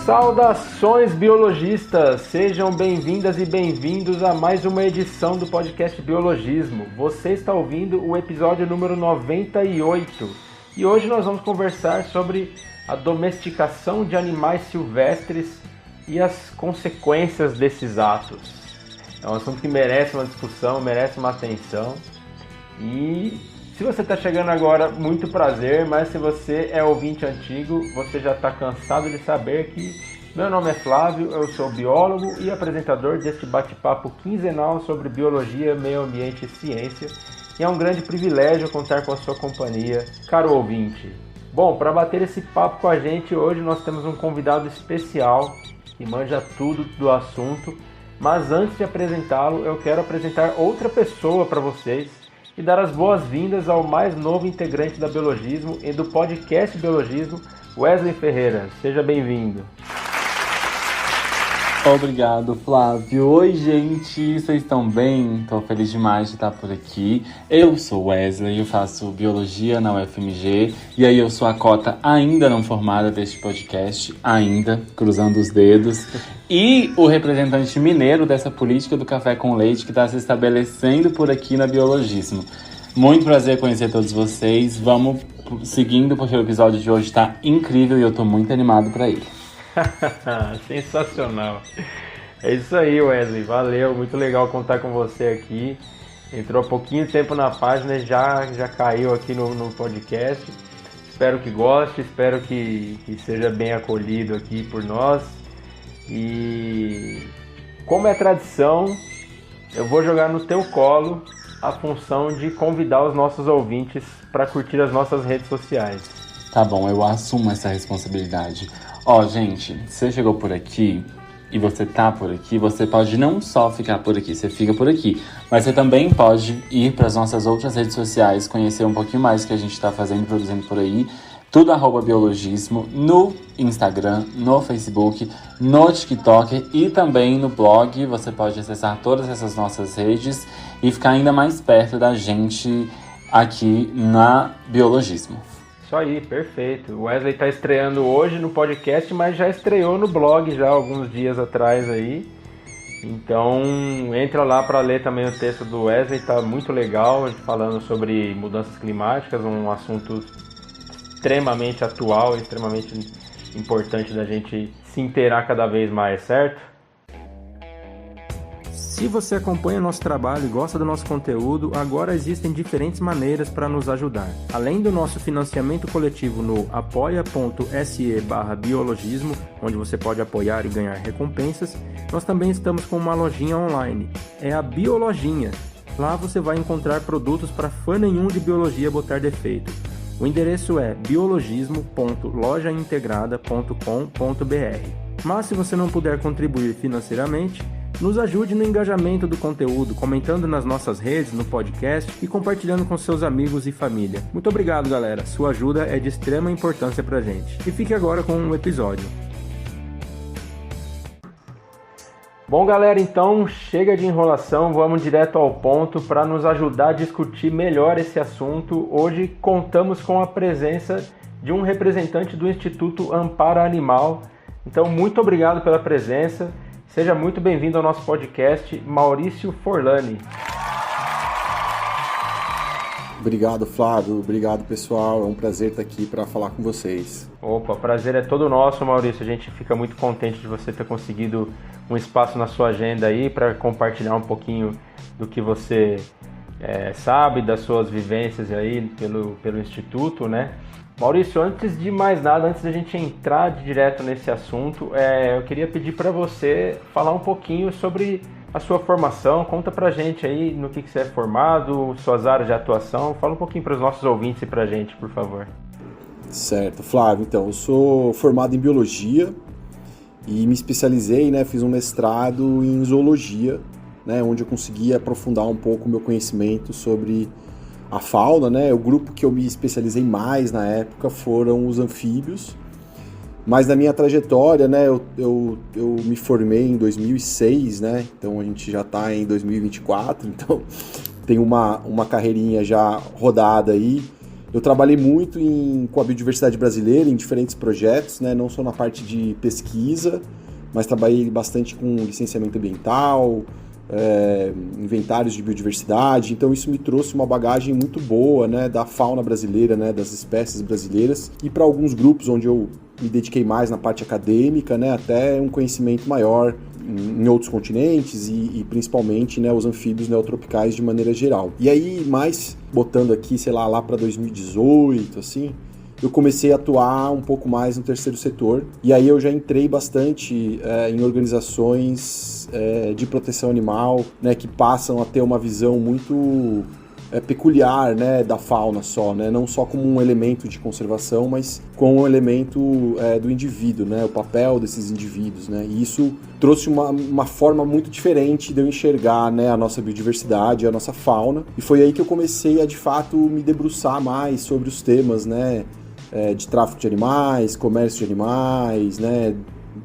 Saudações biologistas, sejam bem-vindas e bem-vindos a mais uma edição do podcast Biologismo. Você está ouvindo o episódio número 98 e hoje nós vamos conversar sobre a domesticação de animais silvestres e as consequências desses atos. É um assunto que merece uma discussão, merece uma atenção e se você está chegando agora, muito prazer, mas se você é ouvinte antigo, você já está cansado de saber que meu nome é Flávio, eu sou biólogo e apresentador deste bate-papo quinzenal sobre biologia, meio ambiente e ciência, e é um grande privilégio contar com a sua companhia, caro ouvinte. Bom, para bater esse papo com a gente, hoje nós temos um convidado especial que manja tudo do assunto, mas antes de apresentá-lo, eu quero apresentar outra pessoa para vocês, e dar as boas-vindas ao mais novo integrante da Biologismo e do podcast Biologismo, Wesley Ferreira. Seja bem-vindo. Obrigado, Flávio. Oi, gente, vocês estão bem? Estou feliz demais de estar por aqui. Eu sou Wesley, eu faço Biologia na UFMG e aí eu sou a cota ainda não formada deste podcast, ainda, cruzando os dedos, e o representante mineiro dessa política do café com leite que está se estabelecendo por aqui na Biologismo. Muito prazer conhecer todos vocês. Vamos seguindo porque o episódio de hoje está incrível e eu estou muito animado para ele. Sensacional. É isso aí, Wesley. Valeu, muito legal contar com você aqui. Entrou há pouquinho tempo na página e já caiu aqui no podcast. Espero que goste, espero que seja bem acolhido aqui por nós. E como é tradição, eu vou jogar no teu colo a função de convidar os nossos ouvintes para curtir as nossas redes sociais. Tá bom, eu assumo essa responsabilidade. Ó, gente, se você chegou por aqui e você tá por aqui, você pode não só ficar por aqui, você fica por aqui, mas você também pode ir para as nossas outras redes sociais, conhecer um pouquinho mais o que a gente tá fazendo e produzindo por aí. Tudo @biologismo, no Instagram, no Facebook, no TikTok e também no blog. Você pode acessar todas essas nossas redes e ficar ainda mais perto da gente aqui na Biologismo. Isso aí, perfeito. O Wesley está estreando hoje no podcast, mas já estreou no blog já alguns dias atrás aí. Então entra lá para ler também o texto do Wesley, está muito legal, falando sobre mudanças climáticas, um assunto extremamente atual, extremamente importante da gente se inteirar cada vez mais, certo? Se você acompanha nosso trabalho e gosta do nosso conteúdo, agora existem diferentes maneiras para nos ajudar. Além do nosso financiamento coletivo no apoia.se/biologismo, onde você pode apoiar e ganhar recompensas, nós também estamos com uma lojinha online, é a Biolojinha. Lá você vai encontrar produtos para fã nenhum de biologia botar defeito. O endereço é biologismo.lojaintegrada.com.br. Mas se você não puder contribuir financeiramente, nos ajude no engajamento do conteúdo, comentando nas nossas redes, no podcast e compartilhando com seus amigos e família. Muito obrigado, galera. Sua ajuda é de extrema importância pra gente. E fique agora com o episódio. Bom, galera, então chega de enrolação, vamos direto ao ponto. Para nos ajudar a discutir melhor esse assunto, hoje contamos com a presença de um representante do Instituto Ampara Animal. Então, muito obrigado pela presença. Seja muito bem-vindo ao nosso podcast, Maurício Forlani. Obrigado, Flávio. Obrigado, pessoal. É um prazer estar aqui para falar com vocês. Opa, prazer é todo nosso, Maurício. A gente fica muito contente de você ter conseguido um espaço na sua agenda aí para compartilhar um pouquinho do que você sabe, das suas vivências aí pelo Instituto, né? Maurício, antes de mais nada, antes da gente entrar direto nesse assunto, eu queria pedir para você falar um pouquinho sobre a sua formação. Conta pra gente aí no que você é formado, suas áreas de atuação. Fala um pouquinho para os nossos ouvintes e pra gente, por favor. Certo, Flávio. Então, eu sou formado em Biologia e me especializei, fiz um mestrado em Zoologia, onde eu consegui aprofundar um pouco o meu conhecimento sobre a fauna, O grupo que eu me especializei mais na época foram os anfíbios, mas na minha trajetória, eu me formei em 2006, Então a gente já está em 2024, então tem uma carreirinha já rodada aí Eu trabalhei muito com a biodiversidade brasileira em diferentes projetos, né? Não só na parte de pesquisa, mas trabalhei bastante com licenciamento ambiental, inventários de biodiversidade. Então isso me trouxe uma bagagem muito boa, né, da fauna brasileira, né, das espécies brasileiras, e para alguns grupos onde eu me dediquei mais na parte acadêmica, né, até um conhecimento maior em outros continentes e principalmente, né, os anfíbios neotropicais de maneira geral. E aí, mais botando aqui, sei lá para 2018, assim, eu comecei a atuar um pouco mais no terceiro setor, e aí eu já entrei bastante em organizações de proteção animal, né, que passam a ter uma visão muito peculiar, né, da fauna só, né, não só como um elemento de conservação, mas como um elemento do indivíduo, né, o papel desses indivíduos, né, e isso trouxe uma forma muito diferente de eu enxergar, né, a nossa biodiversidade, a nossa fauna, e foi aí que eu comecei a, de fato, me debruçar mais sobre os temas, né, de tráfico de animais, comércio de animais, né,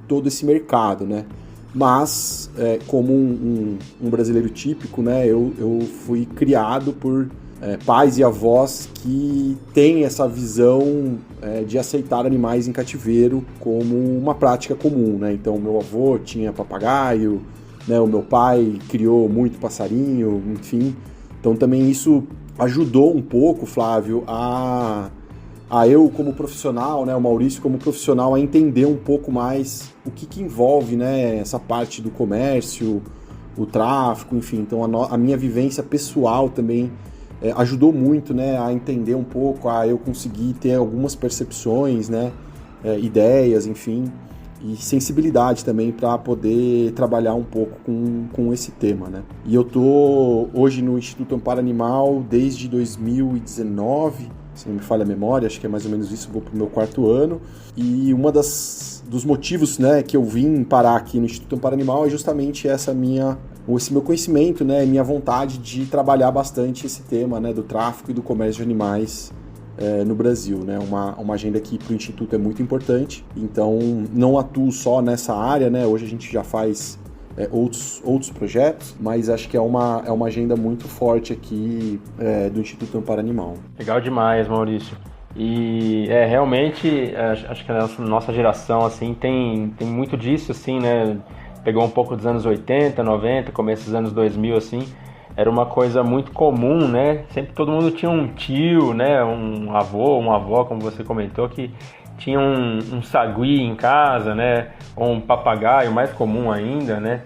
todo esse mercado, né. Mas, como um brasileiro típico, né, eu fui criado por pais e avós que têm essa visão de aceitar animais em cativeiro como uma prática comum, né. Então, meu avô tinha papagaio, né, o meu pai criou muito passarinho, enfim. Então, também isso ajudou um pouco, Flávio, a eu como profissional, né, o Maurício como profissional, a entender um pouco mais o que envolve, né, essa parte do comércio, o tráfico, enfim. Então a minha vivência pessoal também ajudou muito, né, a entender um pouco, a eu conseguir ter algumas percepções, né, ideias, enfim, e sensibilidade também para poder trabalhar um pouco com esse tema, né. E eu tô hoje no Instituto Amparo Animal desde 2019, se não me falha a memória, acho que é mais ou menos isso, vou pro meu 4º ano, e dos motivos, né, que eu vim parar aqui no Instituto Amparo Animal é justamente esse meu conhecimento, né, minha vontade de trabalhar bastante esse tema, né, do tráfico e do comércio de animais no Brasil, né, uma agenda que para o Instituto é muito importante, então não atuo só nessa área, né, hoje a gente já faz outros projetos, mas acho que é uma agenda muito forte aqui do Instituto Amparo Animal. Legal demais, Maurício. E realmente, acho que a nossa geração assim, tem muito disso, assim, né? Pegou um pouco dos anos 80, 90, começo dos anos 2000, assim, era uma coisa muito comum, né? Sempre todo mundo tinha um tio, né? Um avô, uma avó, como você comentou, que tinha um sagui em casa, né? Ou um papagaio, mais comum ainda, né?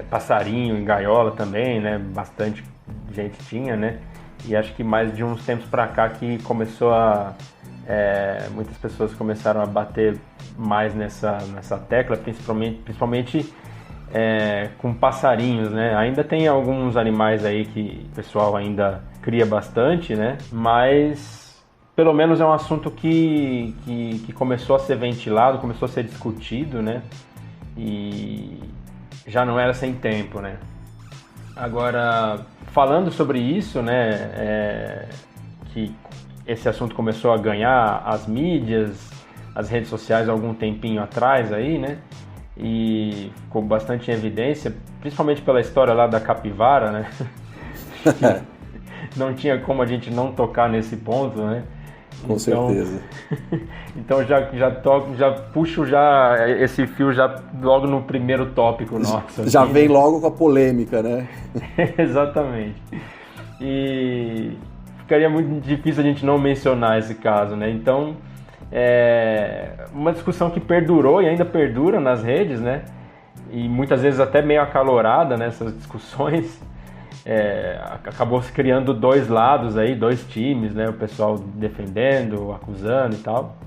Passarinho em gaiola também, né? Bastante gente tinha, né? E acho que mais de uns tempos pra cá que começou muitas pessoas começaram a bater mais nessa tecla, principalmente com passarinhos, né? Ainda tem alguns animais aí que o pessoal ainda cria bastante, né? Mas pelo menos é um assunto que começou a ser ventilado, começou a ser discutido, né? E já não era sem tempo, né? Agora, falando sobre isso, né? Que esse assunto começou a ganhar as mídias, as redes sociais há algum tempinho atrás aí, né? E ficou bastante em evidência, principalmente pela história lá da capivara, né? Não tinha como a gente não tocar nesse ponto, né? Com certeza. Então já puxo esse fio já logo no primeiro tópico nosso. Já aqui, vem né? logo com a polêmica, né? Exatamente. E ficaria muito difícil a gente não mencionar esse caso, né? Então, uma discussão que perdurou e ainda perdura nas redes, né? E muitas vezes até meio acalorada nessas discussões. Acabou se criando dois lados aí, dois times, né? O pessoal defendendo, acusando e tal.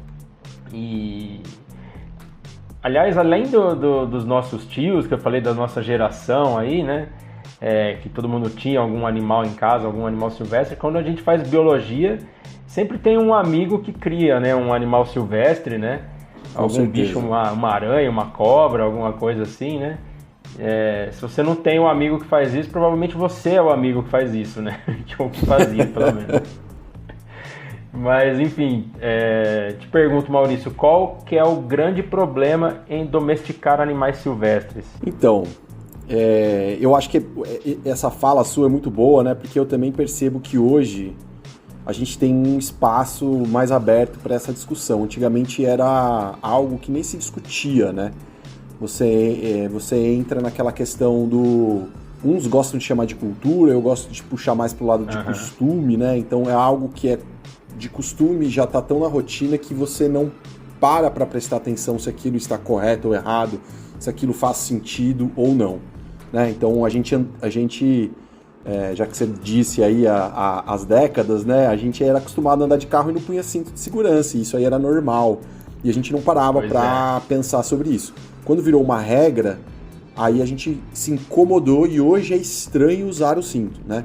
E aliás, além dos nossos tios, que eu falei da nossa geração aí, né? Que todo mundo tinha algum animal em casa, algum animal silvestre. Quando a gente faz biologia, sempre tem um amigo que cria, né? Um animal silvestre, né? Algum bicho, uma aranha, uma cobra, alguma coisa assim, né? Se você não tem um amigo que faz isso, provavelmente você é o amigo que faz isso, né? Ou que fazia, pelo menos. Mas, enfim, te pergunto, Maurício, qual que é o grande problema em domesticar animais silvestres? Então, eu acho que essa fala sua é muito boa, né? Porque eu também percebo que hoje a gente tem um espaço mais aberto para essa discussão. Antigamente era algo que nem se discutia, né? Você entra naquela questão do... Uns gostam de chamar de cultura, eu gosto de puxar mais pro lado de costume, né? Então é algo que é de costume, já tá tão na rotina que você não para prestar atenção se aquilo está correto ou errado, se aquilo faz sentido ou não, né? Então a gente já que você disse aí as décadas, né? A gente era acostumado a andar de carro e não punha cinto de segurança, e isso aí era normal. E a gente não parava para pensar sobre isso. Quando virou uma regra, aí a gente se incomodou e hoje é estranho usar o cinto, né?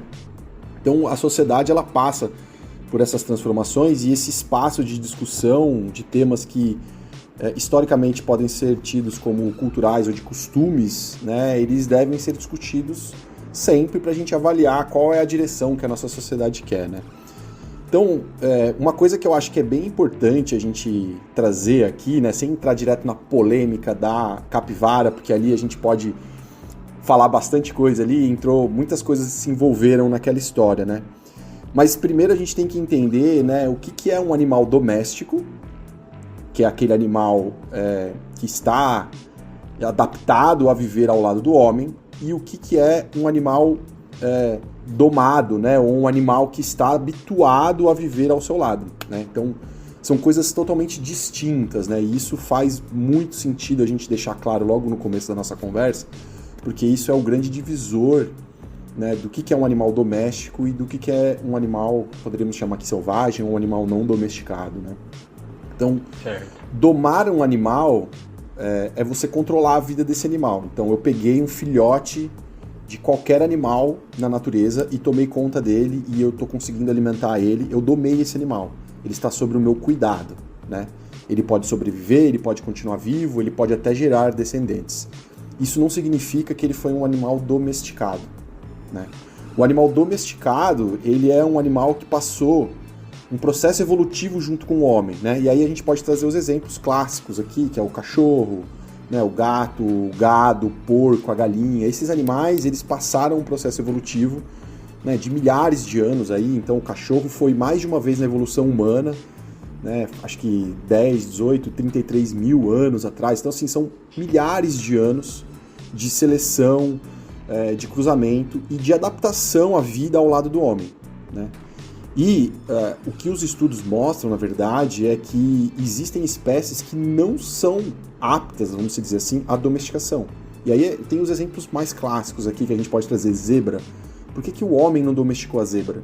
Então a sociedade ela passa por essas transformações e esse espaço de discussão de temas que historicamente podem ser tidos como culturais ou de costumes, né? Eles devem ser discutidos sempre para a gente avaliar qual é a direção que a nossa sociedade quer, né? Então, uma coisa que eu acho que é bem importante a gente trazer aqui, né, sem entrar direto na polêmica da capivara, porque ali a gente pode falar bastante coisa ali, muitas coisas se envolveram naquela história, né? Mas primeiro a gente tem que entender, né, o que é um animal doméstico, que é aquele animal que está adaptado a viver ao lado do homem, e o que é um animal domado, né, ou um animal que está habituado a viver ao seu lado, né? Então, são coisas totalmente distintas, né? E isso faz muito sentido a gente deixar claro logo no começo da nossa conversa, porque isso é o grande divisor, né, do que é um animal doméstico e do que é um animal, poderíamos chamar aqui selvagem, ou um animal não domesticado, né? Então, domar um animal é você controlar a vida desse animal. Então, eu peguei um filhote de qualquer animal na natureza e tomei conta dele e eu estou conseguindo alimentar ele, eu domei esse animal. Ele está sob o meu cuidado, né? Ele pode sobreviver, ele pode continuar vivo, ele pode até gerar descendentes. Isso não significa que ele foi um animal domesticado, né? O animal domesticado, ele é um animal que passou um processo evolutivo junto com o homem, né? E aí a gente pode trazer os exemplos clássicos aqui, que é o cachorro, né, o gato, o gado, o porco, a galinha. Esses animais, eles passaram um processo evolutivo, né, de milhares de anos aí. Então o cachorro foi mais de uma vez na evolução humana, né, acho que 10, 18, 33 mil anos atrás. Então assim, são milhares de anos de seleção, de cruzamento e de adaptação à vida ao lado do homem, né? E o que os estudos mostram, na verdade, é que existem espécies que não são aptas, vamos dizer assim, à domesticação. E aí tem os exemplos mais clássicos aqui que a gente pode trazer. Zebra. Por que o homem não domesticou a zebra?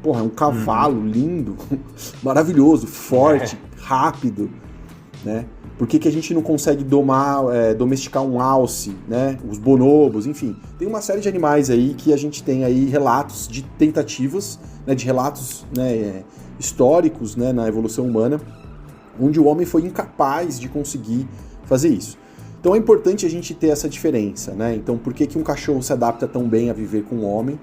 Porra, é um cavalo lindo, maravilhoso, forte, rápido, né? Por que a gente não consegue domesticar um alce, né? Os bonobos, enfim. Tem uma série de animais aí que a gente tem aí relatos de tentativas, né, de relatos, né, históricos, né, na evolução humana, onde o homem foi incapaz de conseguir fazer isso. Então é importante a gente ter essa diferença, né? Então por que um cachorro se adapta tão bem a viver com o homem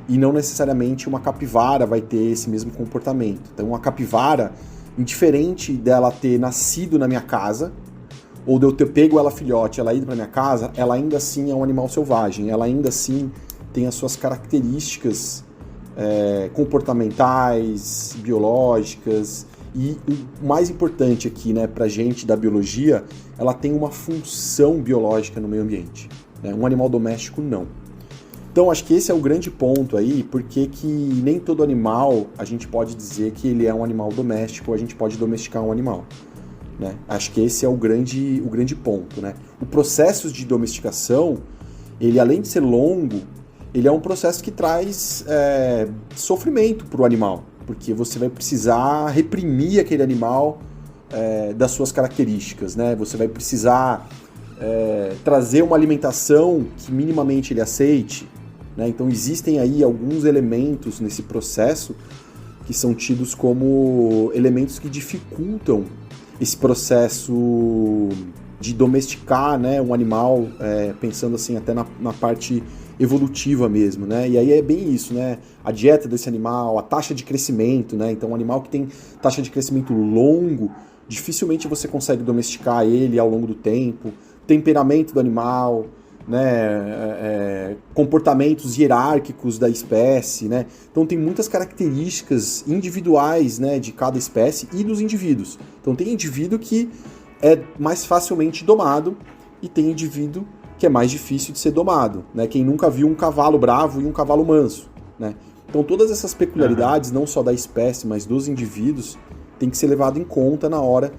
e não necessariamente uma capivara vai ter esse mesmo comportamento? Então uma capivara, indiferente dela ter nascido na minha casa, ou de eu ter pego ela filhote, ela ido para minha casa, ela ainda assim é um animal selvagem, ela ainda assim tem as suas características comportamentais, biológicas, e o mais importante aqui, né, pra gente da biologia, ela tem uma função biológica no meio ambiente, né? Um animal doméstico não. Então acho que esse é o grande ponto aí, porque que nem todo animal a gente pode dizer que ele é um animal doméstico, ou a gente pode domesticar um animal, né? Acho que esse é o grande ponto, né? O processo de domesticação, ele além de ser longo, ele é um processo que traz sofrimento para o animal, porque você vai precisar reprimir aquele animal das suas características, né? Você vai precisar trazer uma alimentação que minimamente ele aceite, né? Então existem aí alguns elementos nesse processo que são tidos como elementos que dificultam esse processo de domesticar, né, um animal, pensando assim até na parte evolutiva mesmo, né? E aí é bem isso, né? A dieta desse animal, a taxa de crescimento, né? Então um animal que tem taxa de crescimento longo, dificilmente você consegue domesticar ele ao longo do tempo. Temperamento do animal, né, comportamentos hierárquicos da espécie, né? Então tem muitas características individuais, né, de cada espécie e dos indivíduos. Então tem indivíduo que é mais facilmente domado e tem indivíduo que é mais difícil de ser domado, né? Quem nunca viu um cavalo bravo e um cavalo manso, né? Então todas essas peculiaridades, não só da espécie, mas dos indivíduos, tem que ser levado em conta na hora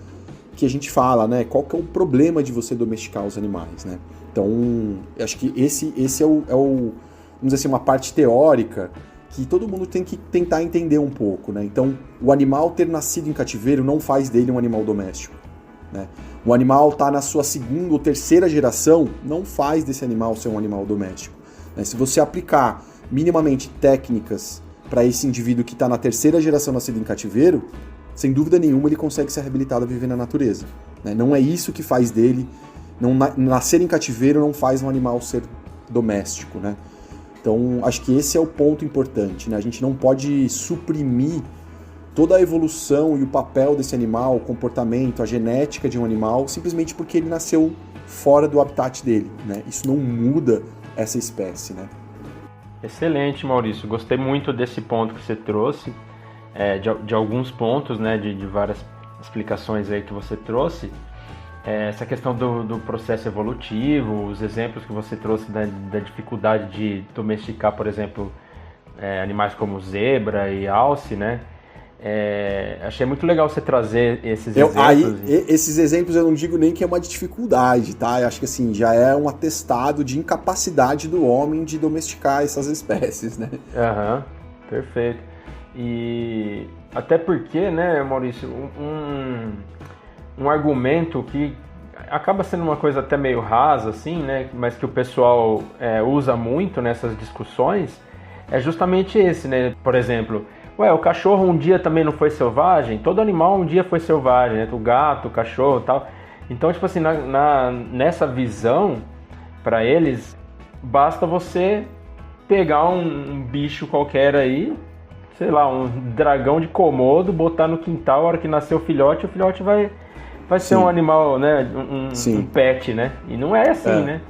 que a gente fala, né? Qual que é o problema de você domesticar os animais, né? Então, acho que esse é o, vamos dizer assim, uma parte teórica que todo mundo tem que tentar entender um pouco, né? Então, o animal ter nascido em cativeiro não faz dele um animal doméstico, né? O animal tá na sua segunda ou terceira geração, não faz desse animal ser um animal doméstico, né? Se você aplicar minimamente técnicas para esse indivíduo que está na terceira geração nascido em cativeiro, sem dúvida nenhuma ele consegue ser reabilitado a viver na natureza, né? Não é isso que faz dele, nascer em cativeiro não faz um animal ser doméstico, né? Então acho que esse é o ponto importante, né? A gente não pode suprimir toda a evolução e o papel desse animal, o comportamento, a genética de um animal, simplesmente porque ele nasceu fora do habitat dele, né? Isso não muda essa espécie, né? Excelente, Maurício. Gostei muito desse ponto que você trouxe, de alguns pontos, né, de várias explicações aí que você trouxe. Essa questão do processo evolutivo, os exemplos que você trouxe da dificuldade de domesticar, por exemplo, animais como zebra e alce, né? Achei muito legal você trazer esses exemplos. Esses exemplos eu não digo nem que é uma dificuldade, tá? Eu acho que assim, já é um atestado de incapacidade do homem de domesticar essas espécies, né? Aham, perfeito. E até porque, né, Maurício, um argumento que acaba sendo uma coisa até meio rasa, assim, né, mas que o pessoal usa muito nessas discussões, é justamente esse, né? Por exemplo, o cachorro um dia também não foi selvagem? Todo animal um dia foi selvagem, né? O gato, o cachorro e tal. Então, tipo assim, nessa visão, para eles, basta você pegar um bicho qualquer aí, sei lá, um dragão de Komodo, botar no quintal, a hora que nascer o filhote vai ser um animal, né? Um pet, né? E não é assim, né?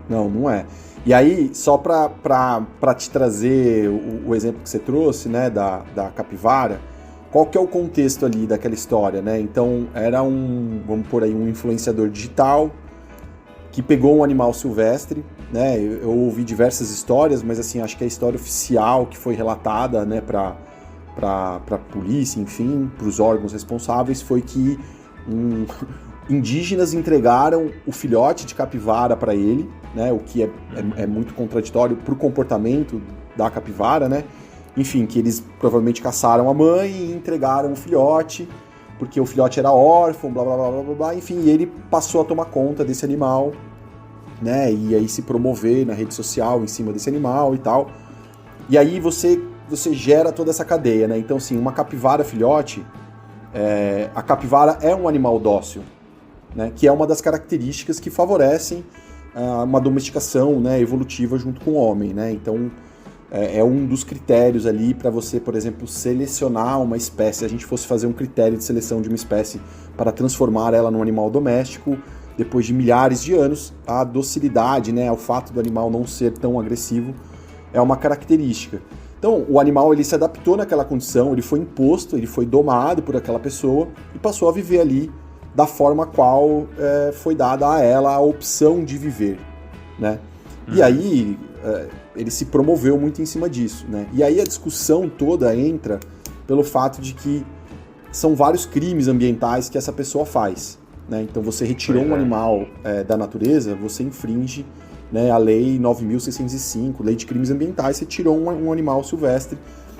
Não é. E aí, só para te trazer o exemplo que você trouxe, né, da capivara, qual que é o contexto ali daquela história, né? Então, era vamos por aí, um influenciador digital que pegou um animal silvestre, né? Eu ouvi diversas histórias, mas assim, acho que a história oficial que foi relatada, né, para polícia, enfim, para os órgãos responsáveis, foi que indígenas entregaram o filhote de capivara para ele, né, o que é muito contraditório para o comportamento da capivara, né? Enfim, que eles provavelmente caçaram a mãe e entregaram o filhote, porque o filhote era órfão, blá blá blá blá blá, enfim, e ele passou a tomar conta desse animal, né? E aí se promover na rede social em cima desse animal e tal. E aí você gera toda essa cadeia, né? Então, assim, uma capivara filhote, a capivara é um animal dócil, né? Que é uma das características que favorecem uma domesticação, né, evolutiva junto com o homem, né? Então, é um dos critérios ali para você, por exemplo, selecionar uma espécie. Se a gente fosse fazer um critério de seleção de uma espécie para transformar ela num animal doméstico, depois de milhares de anos, a docilidade, né, o fato do animal não ser tão agressivo, é uma característica. Então, o animal ele se adaptou naquela condição, ele foi imposto, ele foi domado por aquela pessoa e passou a viver ali da forma qual foi dada a ela a opção de viver, né? E aí ele se promoveu muito em cima disso, né? E aí a discussão toda entra pelo fato de que são vários crimes ambientais que essa pessoa faz, né? Então você retirou um animal da natureza, você infringe, né, a lei 9.605, lei de crimes ambientais, você tirou um animal silvestre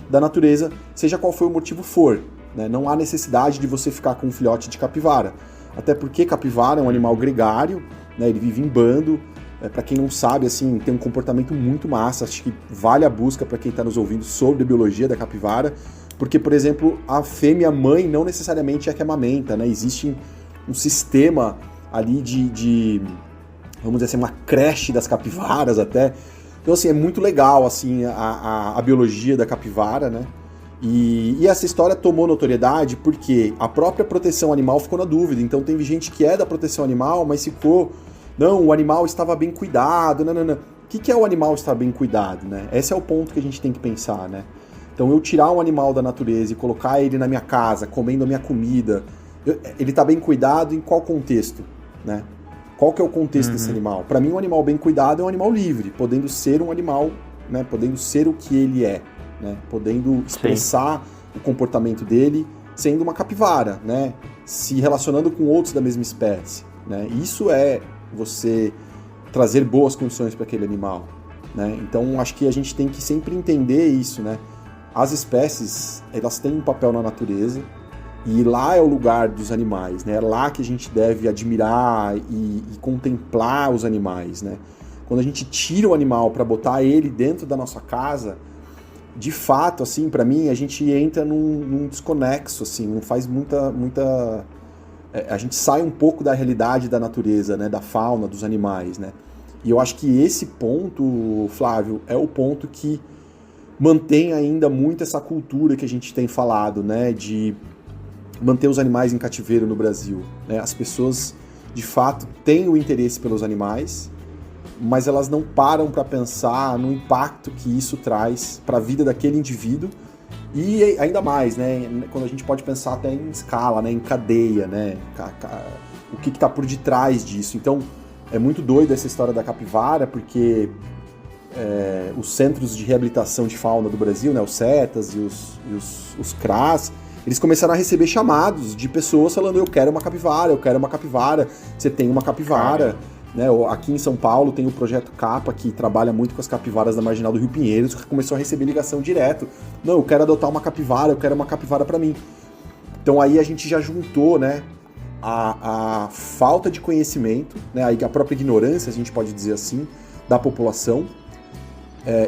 da natureza, seja qual for o motivo for, né? Não há necessidade de você ficar com um filhote de capivara, até porque capivara é um animal gregário, né? Ele vive em bando. Para quem não sabe, assim, tem um comportamento muito massa, acho que vale a busca para quem está nos ouvindo sobre a biologia da capivara, porque, por exemplo, a fêmea mãe não necessariamente é que amamenta, né? Existe um sistema ali de vamos dizer assim, uma creche das capivaras até. Então, assim, é muito legal, assim, a biologia da capivara, né? E essa história tomou notoriedade porque a própria proteção animal ficou na dúvida. Então, tem gente que é da proteção animal, mas ficou não, o animal estava bem cuidado, não. O que é o animal estar bem cuidado, né? Esse é o ponto que a gente tem que pensar, né? Então eu tirar um animal da natureza e colocar ele na minha casa, comendo a minha comida, ele está bem cuidado em qual contexto, né? Qual que é o contexto desse animal? Para mim, um animal bem cuidado é um animal livre, podendo ser um animal, né? Podendo ser o que ele é, né? Podendo expressar o comportamento dele sendo uma capivara, né? Se relacionando com outros da mesma espécie, né? Isso é você trazer boas condições para aquele animal, né? Então, acho que a gente tem que sempre entender isso, né? As espécies, elas têm um papel na natureza, e lá é o lugar dos animais, né? É lá que a gente deve admirar e contemplar os animais, né? Quando a gente tira o animal para botar ele dentro da nossa casa, de fato, assim, para mim, a gente entra num desconexo, assim, não faz muita... A gente sai um pouco da realidade da natureza, né? Da fauna, dos animais, né? E eu acho que esse ponto, Flávio, é o ponto que mantém ainda muito essa cultura que a gente tem falado, né? De manter os animais em cativeiro no Brasil, né? As pessoas, de fato, têm o interesse pelos animais, mas elas não param para pensar no impacto que isso traz para a vida daquele indivíduo e ainda mais, né? Quando a gente pode pensar até em escala, né? Em cadeia, né? O que está por detrás disso. Então, é muito doido essa história da capivara, porque os centros de reabilitação de fauna do Brasil, né? Os CETAS e os CRAS, eles começaram a receber chamados de pessoas falando: eu quero uma capivara, você tem uma capivara, né? Aqui em São Paulo tem o Projeto Capa, que trabalha muito com as capivaras da Marginal do Rio Pinheiros, que começou a receber ligação direto: não, eu quero adotar uma capivara, eu quero uma capivara para mim. Então aí a gente já juntou, né, a falta de conhecimento, né, a própria ignorância, a gente pode dizer assim, da população,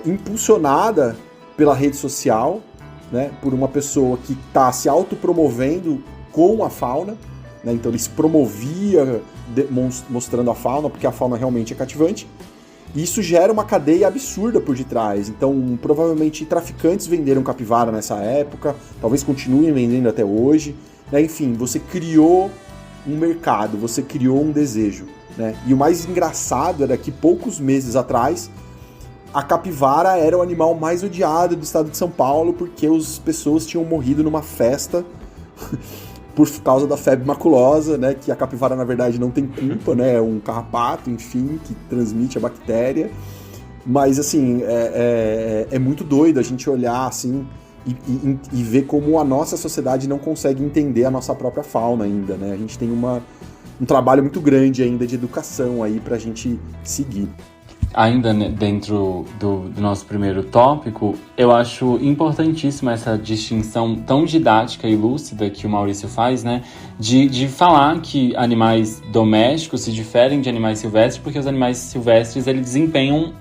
impulsionada pela rede social, né, por uma pessoa que está se autopromovendo com a fauna, né, então ele se promovia mostrando a fauna, porque a fauna realmente é cativante, e isso gera uma cadeia absurda por detrás. Então, provavelmente traficantes venderam capivara nessa época, talvez continuem vendendo até hoje, né, enfim, você criou um mercado, você criou um desejo, né, e o mais engraçado era que poucos meses atrás, a capivara era o animal mais odiado do estado de São Paulo, porque as pessoas tinham morrido numa festa por causa da febre maculosa, né? Que a capivara, na verdade, não tem culpa, né? É um carrapato, enfim, que transmite a bactéria. Mas, assim, é muito doido a gente olhar, assim, e ver como a nossa sociedade não consegue entender a nossa própria fauna ainda, né? A gente tem um trabalho muito grande ainda de educação aí pra gente seguir. Ainda dentro do nosso primeiro tópico, eu acho importantíssima essa distinção tão didática e lúcida que o Maurício faz, né? De falar que animais domésticos se diferem de animais silvestres, porque os animais silvestres eles desempenham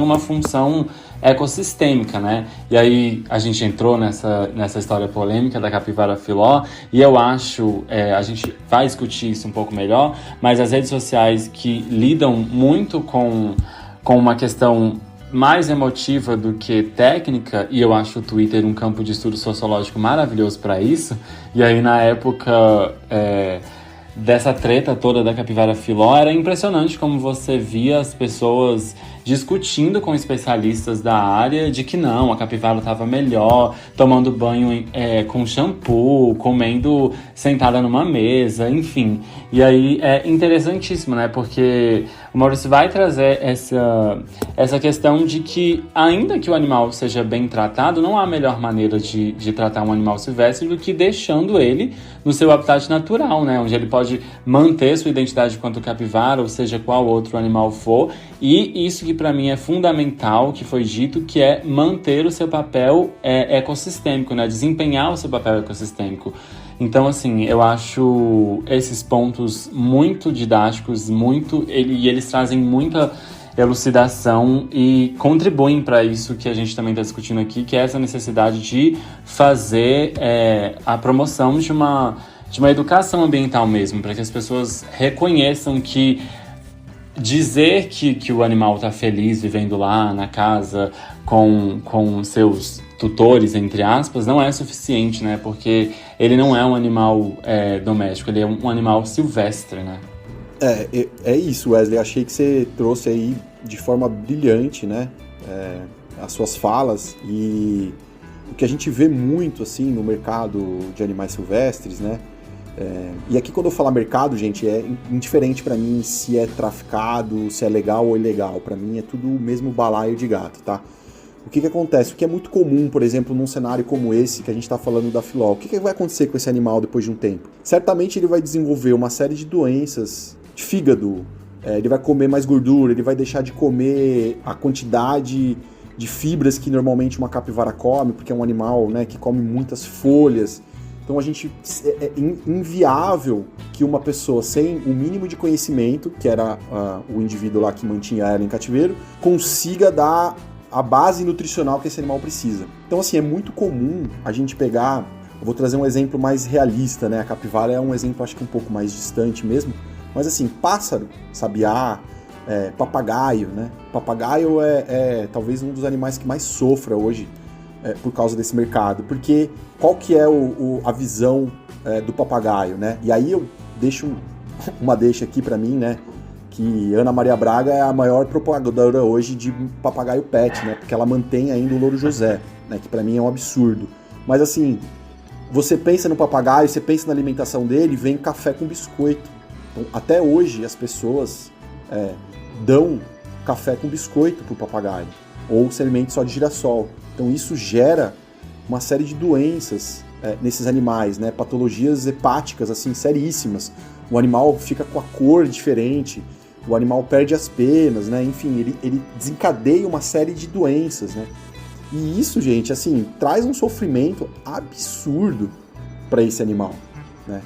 uma função ecossistêmica, né? E aí a gente entrou nessa história polêmica da capivara filó, e eu acho, a gente vai discutir isso um pouco melhor, mas as redes sociais que lidam muito com uma questão mais emotiva do que técnica, e eu acho o Twitter um campo de estudo sociológico maravilhoso para isso, e aí na época dessa treta toda da capivara filó, era impressionante como você via as pessoas discutindo com especialistas da área de que não, a capivara estava melhor, tomando banho com shampoo, comendo sentada numa mesa, enfim. E aí é interessantíssimo, né? Porque o Maurício vai trazer essa questão de que, ainda que o animal seja bem tratado, não há melhor maneira de tratar um animal silvestre do que deixando ele no seu habitat natural, né? Onde ele pode manter sua identidade quanto capivara, ou seja, qual outro animal for. E isso que para mim é fundamental, que foi dito, que é manter o seu papel ecossistêmico, né? Desempenhar o seu papel ecossistêmico. Então, assim, eu acho esses pontos muito didáticos, e eles trazem muita elucidação e contribuem para isso que a gente também está discutindo aqui, que é essa necessidade de fazer a promoção de uma educação ambiental mesmo, para que as pessoas reconheçam que dizer que o animal está feliz vivendo lá na casa com seus tutores, entre aspas, não é suficiente, né? Porque ele não é um animal doméstico, ele é um animal silvestre, né? É isso, Wesley. Achei que você trouxe aí de forma brilhante, né, as suas falas, e o que a gente vê muito assim no mercado de animais silvestres, né? E aqui quando eu falar mercado, gente, é indiferente para mim se é traficado, se é legal ou ilegal. Para mim é tudo o mesmo balaio de gato, tá? O que acontece? O que é muito comum, por exemplo, num cenário como esse que a gente está falando da filó, o que vai acontecer com esse animal depois de um tempo? Certamente ele vai desenvolver uma série de doenças de fígado, ele vai comer mais gordura, ele vai deixar de comer a quantidade de fibras que normalmente uma capivara come, porque é um animal, né, que come muitas folhas. Então é inviável que uma pessoa sem o mínimo de conhecimento, que era o indivíduo lá que mantinha ela em cativeiro, consiga dar a base nutricional que esse animal precisa. Então assim, é muito comum a gente pegar, eu vou trazer um exemplo mais realista, né? A capivara é um exemplo acho que um pouco mais distante mesmo, mas assim, pássaro, sabiá, papagaio, né? Papagaio é talvez um dos animais que mais sofra hoje por causa desse mercado, porque qual que é a visão do papagaio, né? E aí eu deixo uma deixa aqui para mim, né? Que Ana Maria Braga é a maior propagadora hoje de papagaio pet, né? Porque ela mantém ainda o Louro José, né? Que para mim é um absurdo. Mas assim, você pensa no papagaio, você pensa na alimentação dele, vem café com biscoito. Então, até hoje as pessoas dão café com biscoito pro papagaio, ou semente só de girassol. Então isso gera uma série de doenças nesses animais, né? Patologias hepáticas assim, seríssimas. O animal fica com a cor diferente, o animal perde as penas, né? Enfim, ele desencadeia uma série de doenças, né? E isso, gente, assim, traz um sofrimento absurdo para esse animal, né?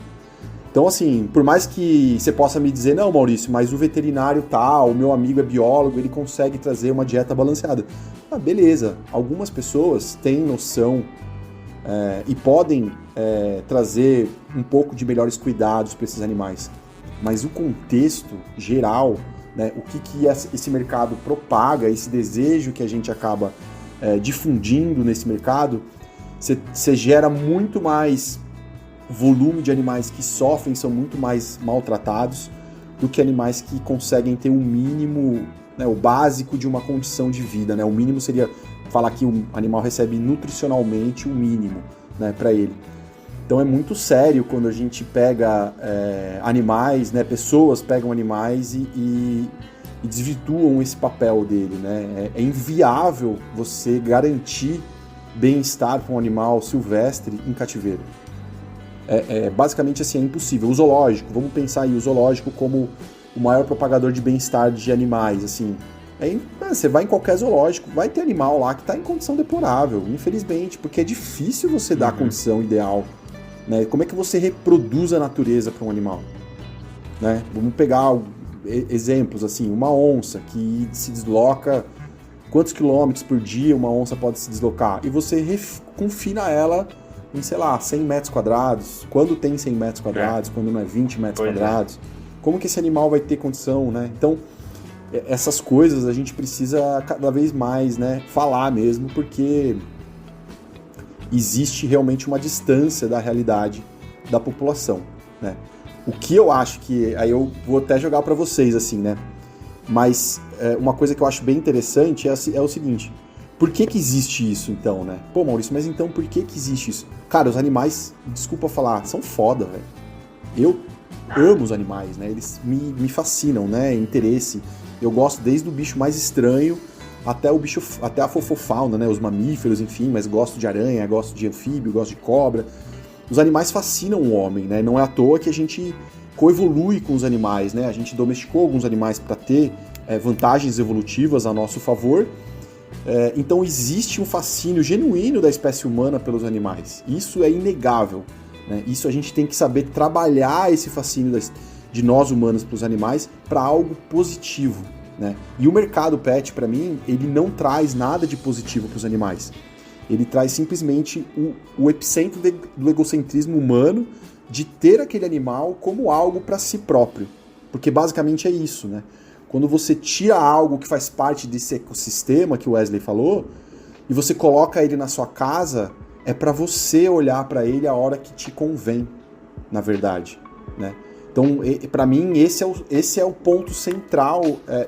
Então, assim, por mais que você possa me dizer, não, Maurício, mas o veterinário tal, o meu amigo é biólogo, ele consegue trazer uma dieta balanceada. Ah, beleza, algumas pessoas têm noção e podem trazer um pouco de melhores cuidados para esses animais. Mas o contexto geral, né, o que esse mercado propaga, esse desejo que a gente acaba difundindo nesse mercado, você gera muito mais volume de animais que sofrem, são muito mais maltratados do que animais que conseguem ter um mínimo, né, o básico de uma condição de vida, né? O mínimo seria falar que o animal recebe nutricionalmente o mínimo, né, para ele. Então é muito sério quando a gente pega animais, né, pessoas pegam animais e desvirtuam esse papel dele, né? É inviável você garantir bem-estar para um animal silvestre em cativeiro. Basicamente assim, é impossível. O zoológico, vamos pensar aí o zoológico como o maior propagador de bem-estar de animais, assim. Você vai em qualquer zoológico, vai ter animal lá que está em condição deplorável, infelizmente, porque é difícil você dar a condição ideal, né? Como é que você reproduz a natureza para um animal, né? Vamos pegar exemplos, assim, uma onça que se desloca, quantos quilômetros por dia uma onça pode se deslocar? E você confina ela em, sei lá, 100 metros quadrados, quando tem 100 metros quadrados, quando não é 20 metros quadrados, como que esse animal vai ter condição, né? Então, essas coisas a gente precisa cada vez mais, né, falar mesmo, porque existe realmente uma distância da realidade da população, né? O que eu acho que, aí eu vou até jogar para vocês, assim, né? Mas uma coisa que eu acho bem interessante é o seguinte: por que existe isso, então, né? Pô, Maurício, mas então por que existe isso? Cara, os animais, desculpa falar, são foda, velho. Eu amo os animais, né? Eles me fascinam, né? Interesse. Eu gosto desde o bicho mais estranho até a fofofauna, né? Os mamíferos, enfim, mas gosto de aranha, gosto de anfíbio, gosto de cobra. Os animais fascinam o homem, né? Não é à toa que a gente coevolui com os animais, né? A gente domesticou alguns animais para ter vantagens evolutivas a nosso favor. Então existe um fascínio genuíno da espécie humana pelos animais. Isso é inegável, né? Isso a gente tem que saber trabalhar esse fascínio de nós humanos para os animais para algo positivo, né? E o mercado pet, para mim, ele não traz nada de positivo para os animais. Ele traz simplesmente o epicentro do egocentrismo humano de ter aquele animal como algo para si próprio. Porque basicamente é isso, né? Quando você tira algo que faz parte desse ecossistema que o Wesley falou, e você coloca ele na sua casa, é para você olhar para ele a hora que te convém, na verdade, né? Então Então, para mim, esse é o ponto central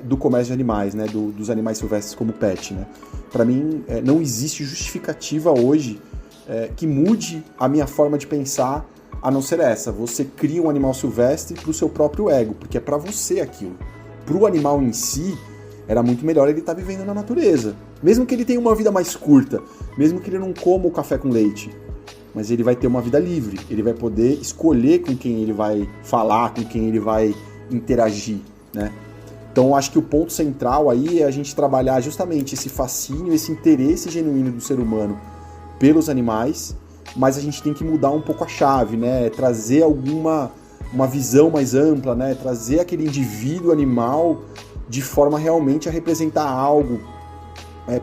do comércio de animais, né? Dos animais silvestres como pet, né? Para mim, não existe justificativa hoje que mude a minha forma de pensar, a não ser essa. Você cria um animal silvestre para o seu próprio ego, porque é para você aquilo. Para o animal em si, era muito melhor ele estar vivendo na natureza. Mesmo que ele tenha uma vida mais curta, mesmo que ele não coma o café com leite, mas ele vai ter uma vida livre, ele vai poder escolher com quem ele vai falar, com quem ele vai interagir, né? Então, eu acho que o ponto central aí é a gente trabalhar justamente esse fascínio, esse interesse genuíno do ser humano pelos animais, mas a gente tem que mudar um pouco a chave, né? Trazer uma visão mais ampla, né? Trazer aquele indivíduo animal de forma realmente a representar algo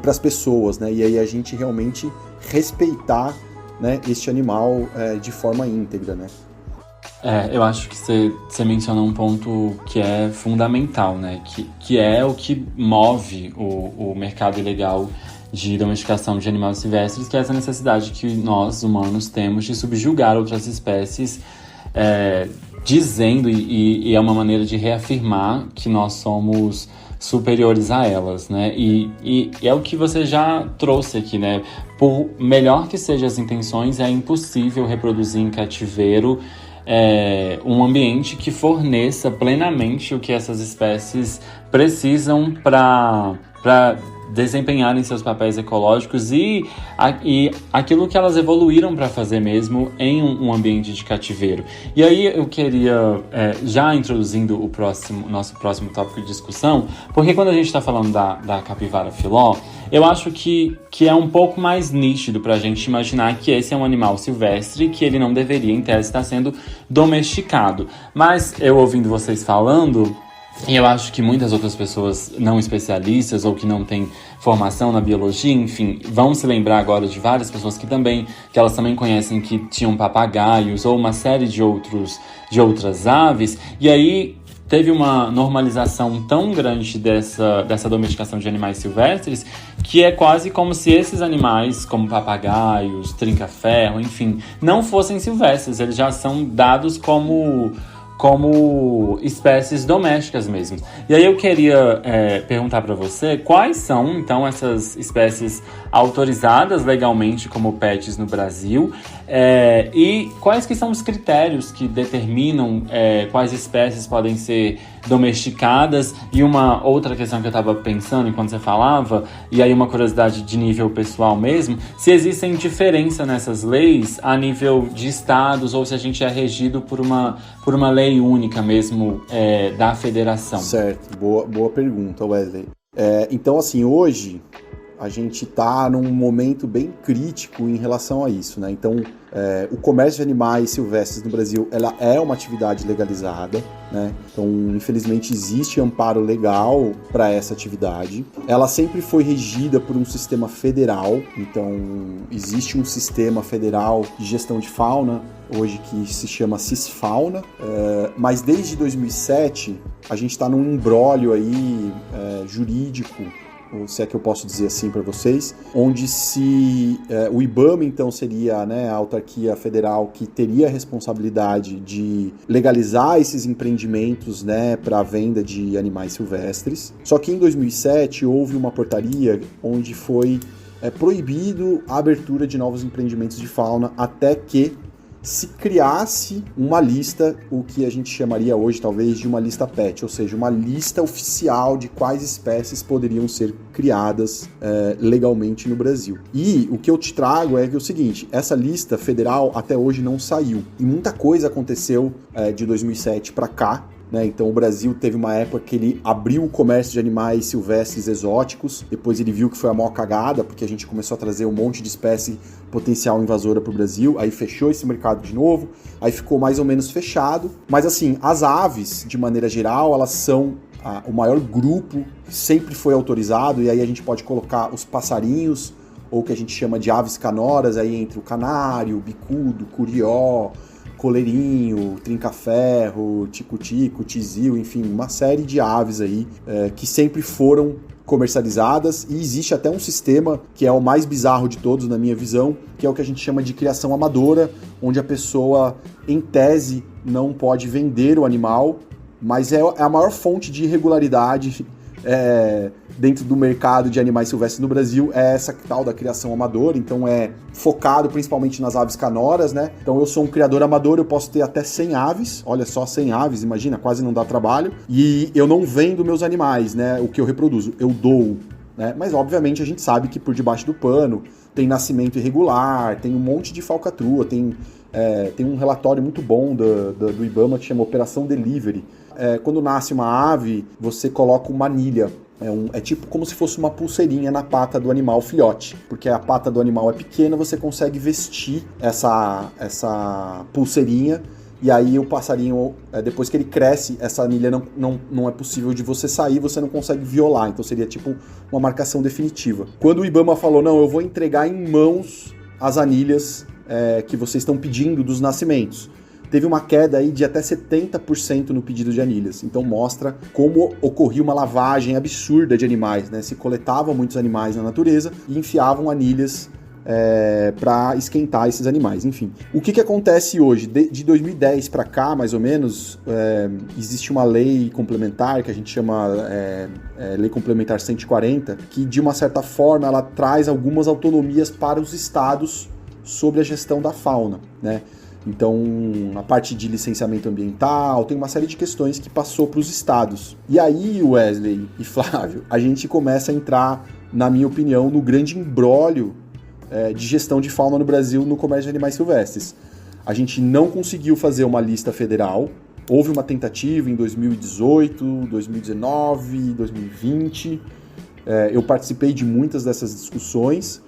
para as pessoas, né? E aí a gente realmente respeitar, né, este animal de forma íntegra, né? Eu acho que você mencionou um ponto que é fundamental, né? Que é o que move o mercado ilegal de domesticação de animais silvestres, que é essa necessidade que nós, humanos, temos de subjugar outras espécies, dizendo, e é uma maneira de reafirmar que nós somos superiores a elas, né? E é o que você já trouxe aqui, né? Por melhor que sejam as intenções, é impossível reproduzir em cativeiro um ambiente que forneça plenamente o que essas espécies precisam para desempenharem seus papéis ecológicos e aquilo que elas evoluíram para fazer mesmo em um ambiente de cativeiro. E aí eu queria, já introduzindo nosso próximo tópico de discussão, porque quando a gente está falando da capivara filó, eu acho que é um pouco mais nítido para a gente imaginar que esse é um animal silvestre e que ele não deveria, em tese, estar sendo domesticado. Mas eu ouvindo vocês falando, e eu acho que muitas outras pessoas não especialistas ou que não têm formação na biologia, enfim, vão se lembrar agora de várias pessoas que elas também conhecem que tinham papagaios ou uma série de outras aves, e aí teve uma normalização tão grande dessa domesticação de animais silvestres que é quase como se esses animais, como papagaios, trinca-ferro, enfim, não fossem silvestres, eles já são dados como espécies domésticas mesmo. E aí eu queria perguntar para você quais são, então, essas espécies autorizadas legalmente como pets no Brasil e quais que são os critérios que determinam quais espécies podem ser domesticadas. E uma outra questão que eu estava pensando enquanto você falava, e aí uma curiosidade de nível pessoal mesmo, se existem diferença nessas leis a nível de estados ou se a gente é regido por uma lei única mesmo da federação. Certo, boa pergunta, Wesley. Então, assim, hoje a gente está num momento bem crítico em relação a isso, né? Então, o comércio de animais silvestres no Brasil, ela é uma atividade legalizada, né? Então, infelizmente, existe amparo legal para essa atividade. Ela sempre foi regida por um sistema federal, então existe um sistema federal de gestão de fauna, hoje que se chama Cisfauna, mas desde 2007 a gente está num imbróglio aí jurídico, ou se é que eu posso dizer assim para vocês, onde o IBAMA então seria, né, a autarquia federal que teria a responsabilidade de legalizar esses empreendimentos, né, para a venda de animais silvestres. Só que em 2007 houve uma portaria onde foi proibido a abertura de novos empreendimentos de fauna até que se criasse uma lista, o que a gente chamaria hoje talvez de uma lista PET, ou seja, uma lista oficial de quais espécies poderiam ser criadas legalmente no Brasil. E o que eu te trago é o seguinte, essa lista federal até hoje não saiu, e muita coisa aconteceu de 2007 para cá, né? Então o Brasil teve uma época que ele abriu o comércio de animais silvestres exóticos, depois ele viu que foi a maior cagada, porque a gente começou a trazer um monte de espécie potencial invasora para o Brasil, aí fechou esse mercado de novo, aí ficou mais ou menos fechado, mas assim, as aves, de maneira geral, elas são o maior grupo, sempre foi autorizado, e aí a gente pode colocar os passarinhos, ou o que a gente chama de aves canoras, aí entre o canário, o bicudo, curió, coleirinho, trinca-ferro, tico-tico, tizil, enfim, uma série de aves aí que sempre foram comercializadas, e existe até um sistema que é o mais bizarro de todos na minha visão, que é o que a gente chama de criação amadora, onde a pessoa, em tese, não pode vender o animal, mas é a maior fonte de irregularidade dentro do mercado de animais silvestres no Brasil, é essa tal da criação amadora. Então é focado principalmente nas aves canoras, né? Então eu sou um criador amador, eu posso ter até 100 aves, olha só, 100 aves, imagina, quase não dá trabalho, e eu não vendo meus animais, né? O que eu reproduzo, eu dou, né? Mas obviamente a gente sabe que por debaixo do pano tem nascimento irregular, tem um monte de falcatrua, tem um relatório muito bom do IBAMA que chama Operação Delivery. Quando nasce uma ave, você coloca uma anilha. É tipo como se fosse uma pulseirinha na pata do animal filhote. Porque a pata do animal é pequena, você consegue vestir essa pulseirinha. E aí o passarinho, depois que ele cresce, essa anilha não é possível de você sair, você não consegue violar. Então seria tipo uma marcação definitiva. Quando o IBAMA falou, não, eu vou entregar em mãos as anilhas que vocês estão pedindo dos nascimentos, teve uma queda aí de até 70% no pedido de anilhas. Então mostra como ocorria uma lavagem absurda de animais, né? Se coletavam muitos animais na natureza e enfiavam anilhas para esquentar esses animais. Enfim, o que acontece hoje? De 2010 para cá, mais ou menos, existe uma lei complementar que a gente chama Lei Complementar 140, que de uma certa forma ela traz algumas autonomias para os estados sobre a gestão da fauna, né? Então, a parte de licenciamento ambiental, tem uma série de questões que passou para os estados. E aí, Wesley e Flávio, a gente começa a entrar, na minha opinião, no grande imbróglio de gestão de fauna no Brasil no comércio de animais silvestres. A gente não conseguiu fazer uma lista federal. Houve uma tentativa em 2018, 2019, 2020. Eu participei de muitas dessas discussões.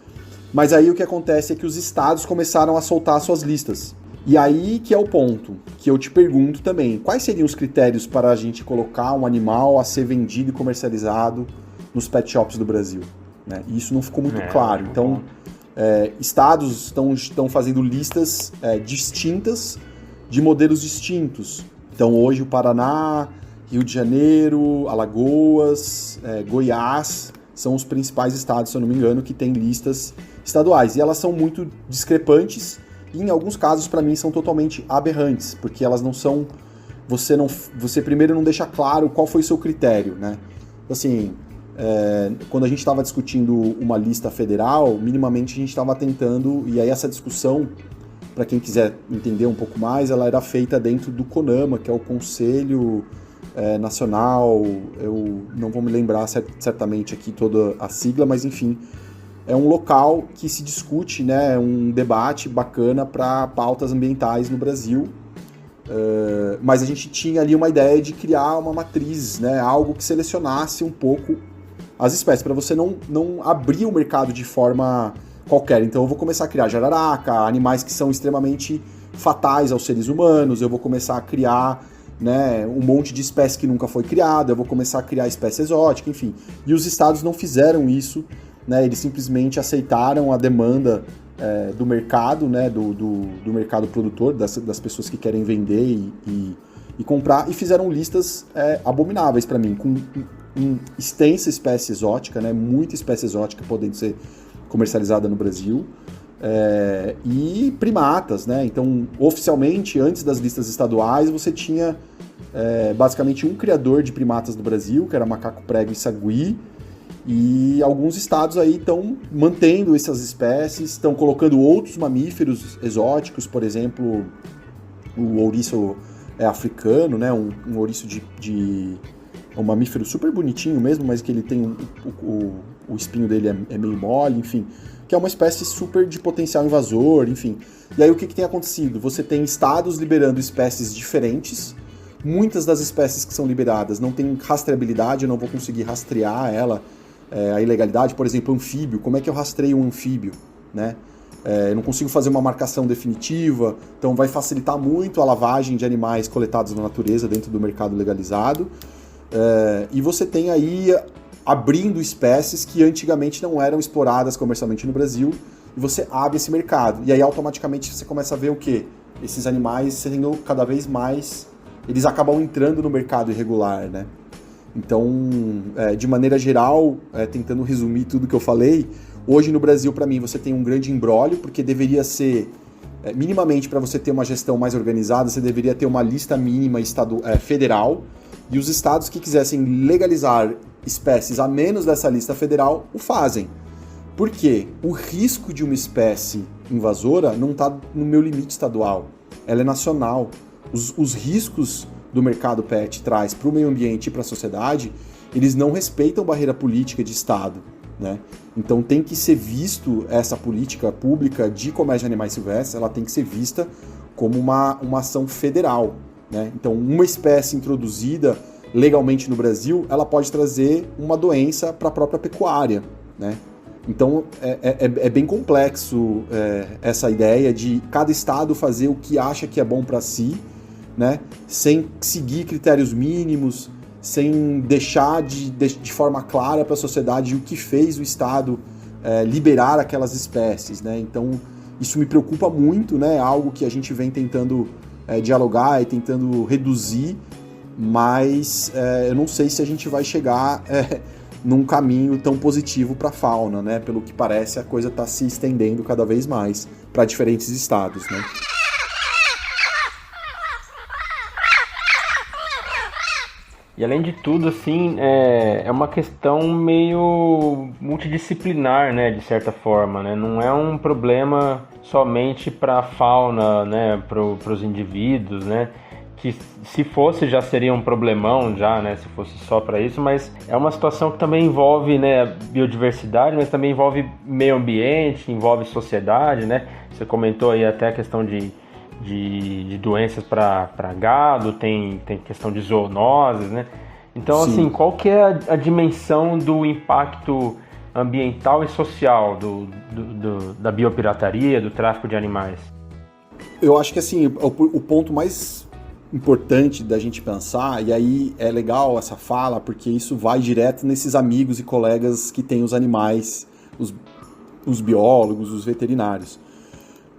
Mas aí o que acontece é que os estados começaram a soltar suas listas. E aí que é o ponto, que eu te pergunto também, quais seriam os critérios para a gente colocar um animal a ser vendido e comercializado nos pet shops do Brasil? Né? E isso não ficou muito claro. Então, estados estão fazendo listas distintas de modelos distintos. Então, hoje o Paraná, Rio de Janeiro, Alagoas, Goiás são os principais estados, se eu não me engano, que têm listas estaduais. E elas são muito discrepantes e, em alguns casos, para mim, são totalmente aberrantes, porque elas não são... Você primeiro não deixa claro qual foi o seu critério, né? Assim, quando a gente estava discutindo uma lista federal, minimamente a gente estava tentando... E aí essa discussão, para quem quiser entender um pouco mais, ela era feita dentro do CONAMA, que é o Conselho Nacional... Eu não vou me lembrar certamente aqui toda a sigla, mas enfim... É um local que se discute, né, um debate bacana para pautas ambientais no Brasil, mas a gente tinha ali uma ideia de criar uma matriz, né, algo que selecionasse um pouco as espécies, para você não abrir o mercado de forma qualquer. Então eu vou começar a criar jararaca, animais que são extremamente fatais aos seres humanos, eu vou começar a criar, né, um monte de espécie que nunca foi criada, eu vou começar a criar espécie exótica, enfim. E os estados não fizeram isso, né, eles simplesmente aceitaram a demanda do mercado, né, do mercado produtor, das pessoas que querem vender e comprar, e fizeram listas abomináveis para mim, com extensa espécie exótica, né, muita espécie exótica podendo ser comercializada no Brasil, e primatas, né? Então, oficialmente, antes das listas estaduais, você tinha basicamente um criador de primatas no Brasil, que era macaco prego e sagui, e alguns estados aí estão mantendo essas espécies, estão colocando outros mamíferos exóticos, por exemplo, o ouriço africano, né? Um ouriço um mamífero super bonitinho mesmo, mas que ele tem o espinho dele é meio mole, enfim, que é uma espécie super de potencial invasor, enfim. E aí o que tem acontecido? Você tem estados liberando espécies diferentes, muitas das espécies que são liberadas não têm rastreabilidade, eu não vou conseguir rastrear a ilegalidade. Por exemplo, anfíbio, como é que eu rastreio um anfíbio, né? Eu não consigo fazer uma marcação definitiva, então vai facilitar muito a lavagem de animais coletados na natureza dentro do mercado legalizado. E você tem aí abrindo espécies que antigamente não eram exploradas comercialmente no Brasil, e você abre esse mercado. E aí automaticamente você começa a ver o quê? Esses animais sendo cada vez mais... Eles acabam entrando no mercado irregular, né? Então, de maneira geral, tentando resumir tudo que eu falei, hoje no Brasil, para mim, você tem um grande imbróglio, porque deveria ser minimamente para você ter uma gestão mais organizada, você deveria ter uma lista mínima federal, e os estados que quisessem legalizar espécies a menos dessa lista federal, o fazem. Por quê? O risco de uma espécie invasora não está no meu limite estadual, ela é nacional. Os riscos do mercado pet traz para o meio ambiente e para a sociedade, eles não respeitam barreira política de estado, né? Então tem que ser visto essa política pública de comércio de animais silvestres, ela tem que ser vista como uma ação federal, né? Então uma espécie introduzida legalmente no Brasil, ela pode trazer uma doença para a própria pecuária, né? Então é bem complexo essa ideia de cada estado fazer o que acha que é bom para si, né? Sem seguir critérios mínimos, sem deixar de forma clara para a sociedade o que fez o Estado liberar aquelas espécies, né? Então, isso me preocupa muito, né? Algo que a gente vem tentando dialogar e tentando reduzir, mas eu não sei se a gente vai chegar num caminho tão positivo para a fauna, né? Pelo que parece, a coisa está se estendendo cada vez mais para diferentes estados, né? E além de tudo, assim, é uma questão meio multidisciplinar, né, de certa forma, né? Não é um problema somente para a fauna, né, para os indivíduos, né? Que se fosse já seria um problemão já, né, se fosse só para isso, mas é uma situação que também envolve, né, biodiversidade, mas também envolve meio ambiente, envolve sociedade, né? Você comentou aí até a questão de doenças para gado, tem questão de zoonoses, né? Então, Sim. assim, qual que é a dimensão do impacto ambiental e social da biopirataria, do tráfico de animais? Eu acho que, assim, o ponto mais importante da gente pensar, e aí é legal essa fala, porque isso vai direto nesses amigos e colegas que têm os animais, os biólogos, os veterinários.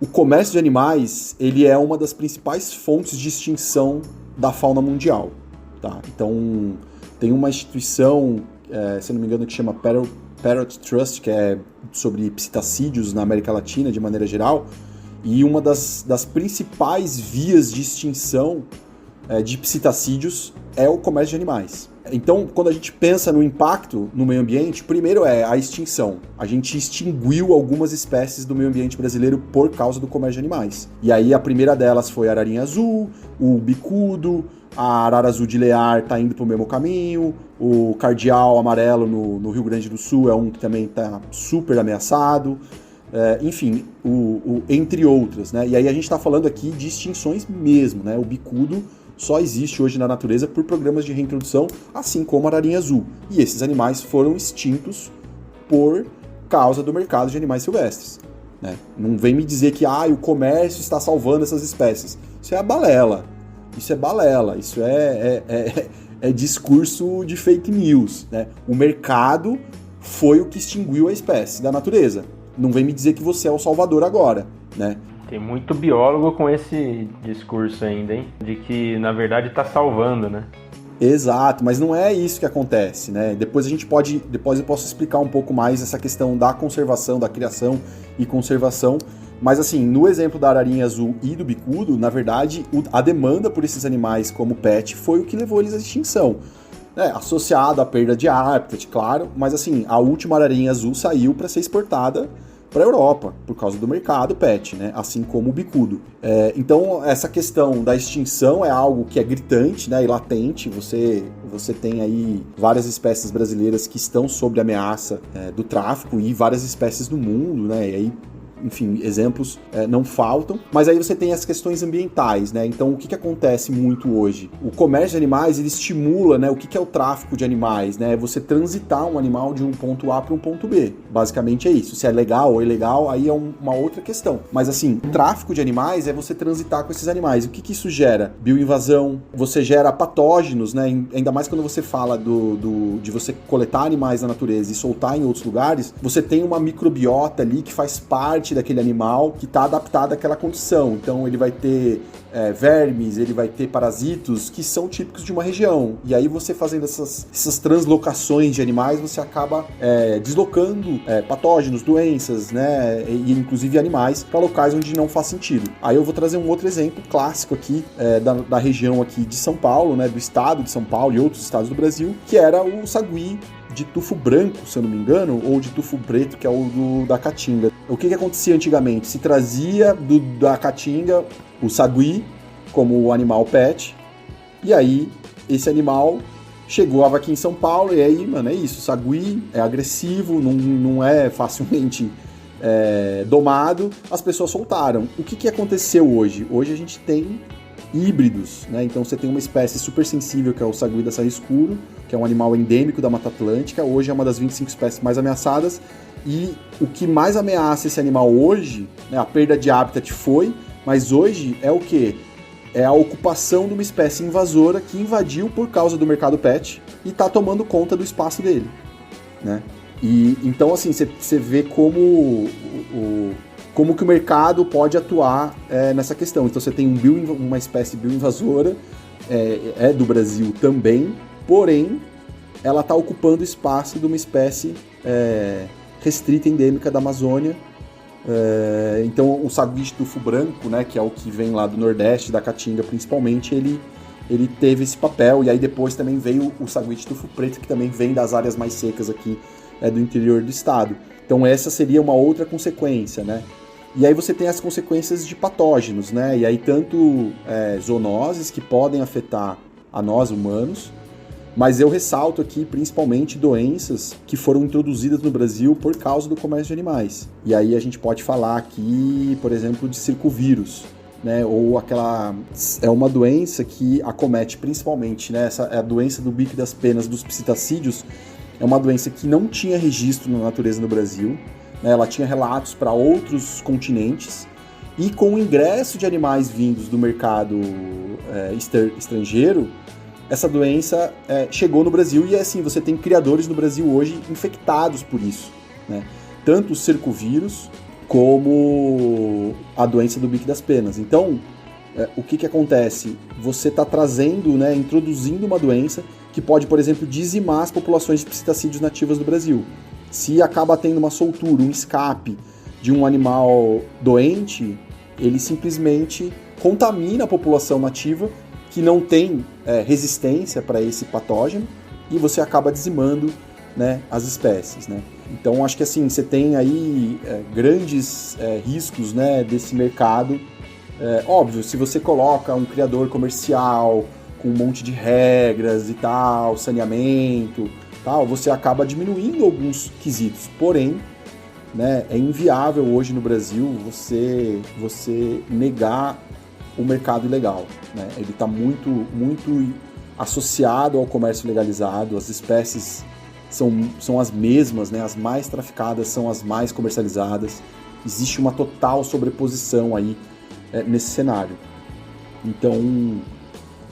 O comércio de animais, ele é uma das principais fontes de extinção da fauna mundial, tá? Então, tem uma instituição, se não me engano, que chama Parrot Trust, que é sobre psitacídeos na América Latina, de maneira geral, e uma das principais vias de extinção de psitacídeos é o comércio de animais. Então, quando a gente pensa no impacto no meio ambiente, primeiro é a extinção. A gente extinguiu algumas espécies do meio ambiente brasileiro por causa do comércio de animais. E aí a primeira delas foi a ararinha azul, o bicudo, a arara azul de Lear está indo para o mesmo caminho, o cardeal amarelo no Rio Grande do Sul é um que também está super ameaçado. Enfim, entre outras, né? E aí a gente está falando aqui de extinções mesmo, né? O bicudo só existe hoje na natureza por programas de reintrodução, assim como a ararinha azul. E esses animais foram extintos por causa do mercado de animais silvestres, né? Não vem me dizer que o comércio está salvando essas espécies. Isso é balela. Isso é balela. Isso é discurso de fake news, né? O mercado foi o que extinguiu a espécie da natureza. Não vem me dizer que você é o salvador agora, né? Tem muito biólogo com esse discurso ainda, hein? De que, na verdade, está salvando, né? Exato, mas não é isso que acontece, né? Depois eu posso explicar um pouco mais essa questão da conservação, da criação e conservação. Mas assim, no exemplo da ararinha azul e do bicudo, na verdade, a demanda por esses animais como pet foi o que levou eles à extinção. Associado à perda de hábitat, claro, mas assim, a última ararinha azul saiu para ser exportada para a Europa, por causa do mercado pet, né? Assim como o bicudo. Então, essa questão da extinção é algo que é gritante, né? E latente. Você tem aí várias espécies brasileiras que estão sob ameaça do tráfico e várias espécies do mundo, né? E aí, enfim, exemplos não faltam, mas aí você tem as questões ambientais, né? Então, o que acontece muito hoje? O comércio de animais, ele estimula, né? O que é o tráfico de animais, né? Você transitar um animal de um ponto A para um ponto B. Basicamente é isso. Se é legal ou ilegal, aí é uma outra questão. Mas assim, o tráfico de animais é você transitar com esses animais. O que isso gera? Bioinvasão, você gera patógenos, né? Ainda mais quando você fala de você coletar animais na natureza e soltar em outros lugares, você tem uma microbiota ali que faz parte habitat daquele animal que está adaptado àquela condição. Então ele vai ter vermes, ele vai ter parasitos que são típicos de uma região. E aí você fazendo essas translocações de animais, você acaba deslocando patógenos, doenças, né, e inclusive animais para locais onde não faz sentido. Aí eu vou trazer um outro exemplo clássico aqui da região aqui de São Paulo, né, do estado de São Paulo e outros estados do Brasil, que era o sagui de tufo branco, se eu não me engano, ou de tufo preto, que é o da caatinga. O que acontecia antigamente? Se trazia da caatinga o sagui como o animal pet, e aí esse animal chegava aqui em São Paulo, e aí, mano, é isso, o sagui é agressivo, não é facilmente domado, as pessoas soltaram. O que aconteceu hoje? Hoje a gente tem híbridos, né? Então você tem uma espécie super sensível, que é o sagui da sarra escuro, que é um animal endêmico da Mata Atlântica, hoje é uma das 25 espécies mais ameaçadas, e o que mais ameaça esse animal hoje, né, a perda de habitat foi, mas hoje é o quê? É a ocupação de uma espécie invasora que invadiu por causa do mercado pet e está tomando conta do espaço dele, né? E então, assim, você vê como que o mercado pode atuar nessa questão. Então você tem uma espécie bioinvasora, do Brasil também, porém ela está ocupando espaço de uma espécie restrita endêmica da Amazônia. Então o sagui de tufo branco, né, que é o que vem lá do Nordeste, da Caatinga principalmente, ele teve esse papel. E aí depois também veio o sagui de tufo preto, que também vem das áreas mais secas aqui do interior do estado. Então essa seria uma outra consequência, né? E aí você tem as consequências de patógenos, né? E aí tanto zoonoses que podem afetar a nós humanos, mas eu ressalto aqui principalmente doenças que foram introduzidas no Brasil por causa do comércio de animais. E aí a gente pode falar aqui, por exemplo, de circovírus, né? Ou é uma doença que acomete principalmente, né? Essa é a doença do bico das penas dos psitacídeos. É uma doença que não tinha registro na natureza no Brasil, né? Ela tinha relatos para outros continentes, e com o ingresso de animais vindos do mercado estrangeiro, essa doença chegou no Brasil, e assim, você tem criadores no Brasil hoje infectados por isso, né? Tanto o cercovírus como a doença do bico das penas. Então, o que acontece? Você está trazendo, né, introduzindo uma doença que pode, por exemplo, dizimar as populações de psitacídeos nativas do Brasil. Se acaba tendo uma soltura, um escape de um animal doente, ele simplesmente contamina a população nativa que não tem resistência para esse patógeno, e você acaba dizimando, né, as espécies, né? Então acho que assim, você tem aí grandes riscos, né, desse mercado. Óbvio, se você coloca um criador comercial com um monte de regras e tal, saneamento, tal, você acaba diminuindo alguns quesitos. Porém, né, é inviável hoje no Brasil você negar o mercado ilegal, né? Ele está muito, muito associado ao comércio legalizado. As espécies são as mesmas, né? As mais traficadas são as mais comercializadas. Existe uma total sobreposição aí nesse cenário. Então,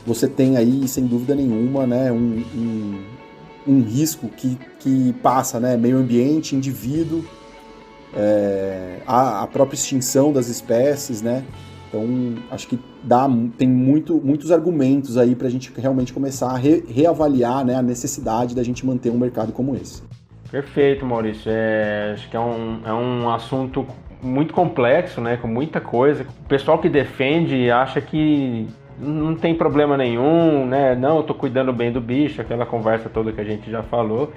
você tem aí, sem dúvida nenhuma, né, um risco que passa, né, meio ambiente, indivíduo, a própria extinção das espécies, né? Então, acho que tem muitos argumentos aí para a gente realmente começar a reavaliar, né, a necessidade da gente manter um mercado como esse. Perfeito, Maurício. Acho que é um assunto muito complexo, né, com muita coisa. O pessoal que defende acha que não tem problema nenhum, né? Não, eu tô cuidando bem do bicho, aquela conversa toda que a gente já falou,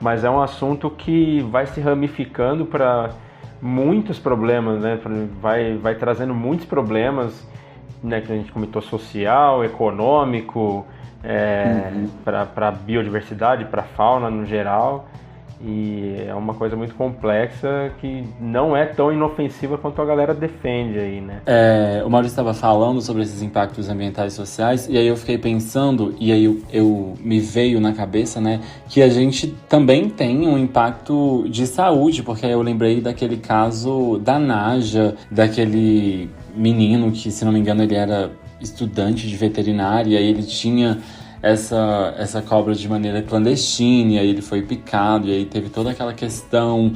mas é um assunto que vai se ramificando para muitos problemas, né? Vai trazendo muitos problemas, né, que a gente comentou, social, econômico, para a biodiversidade, para a fauna no geral. E é uma coisa muito complexa que não é tão inofensiva quanto a galera defende aí, né? O Maurício estava falando sobre esses impactos ambientais e sociais, e aí eu fiquei pensando, e aí eu me veio na cabeça, né, que a gente também tem um impacto de saúde, porque aí eu lembrei daquele caso da Naja, daquele menino que, se não me engano, ele era estudante de veterinária, e ele tinha essa cobra de maneira clandestina, e aí ele foi picado, e aí teve toda aquela questão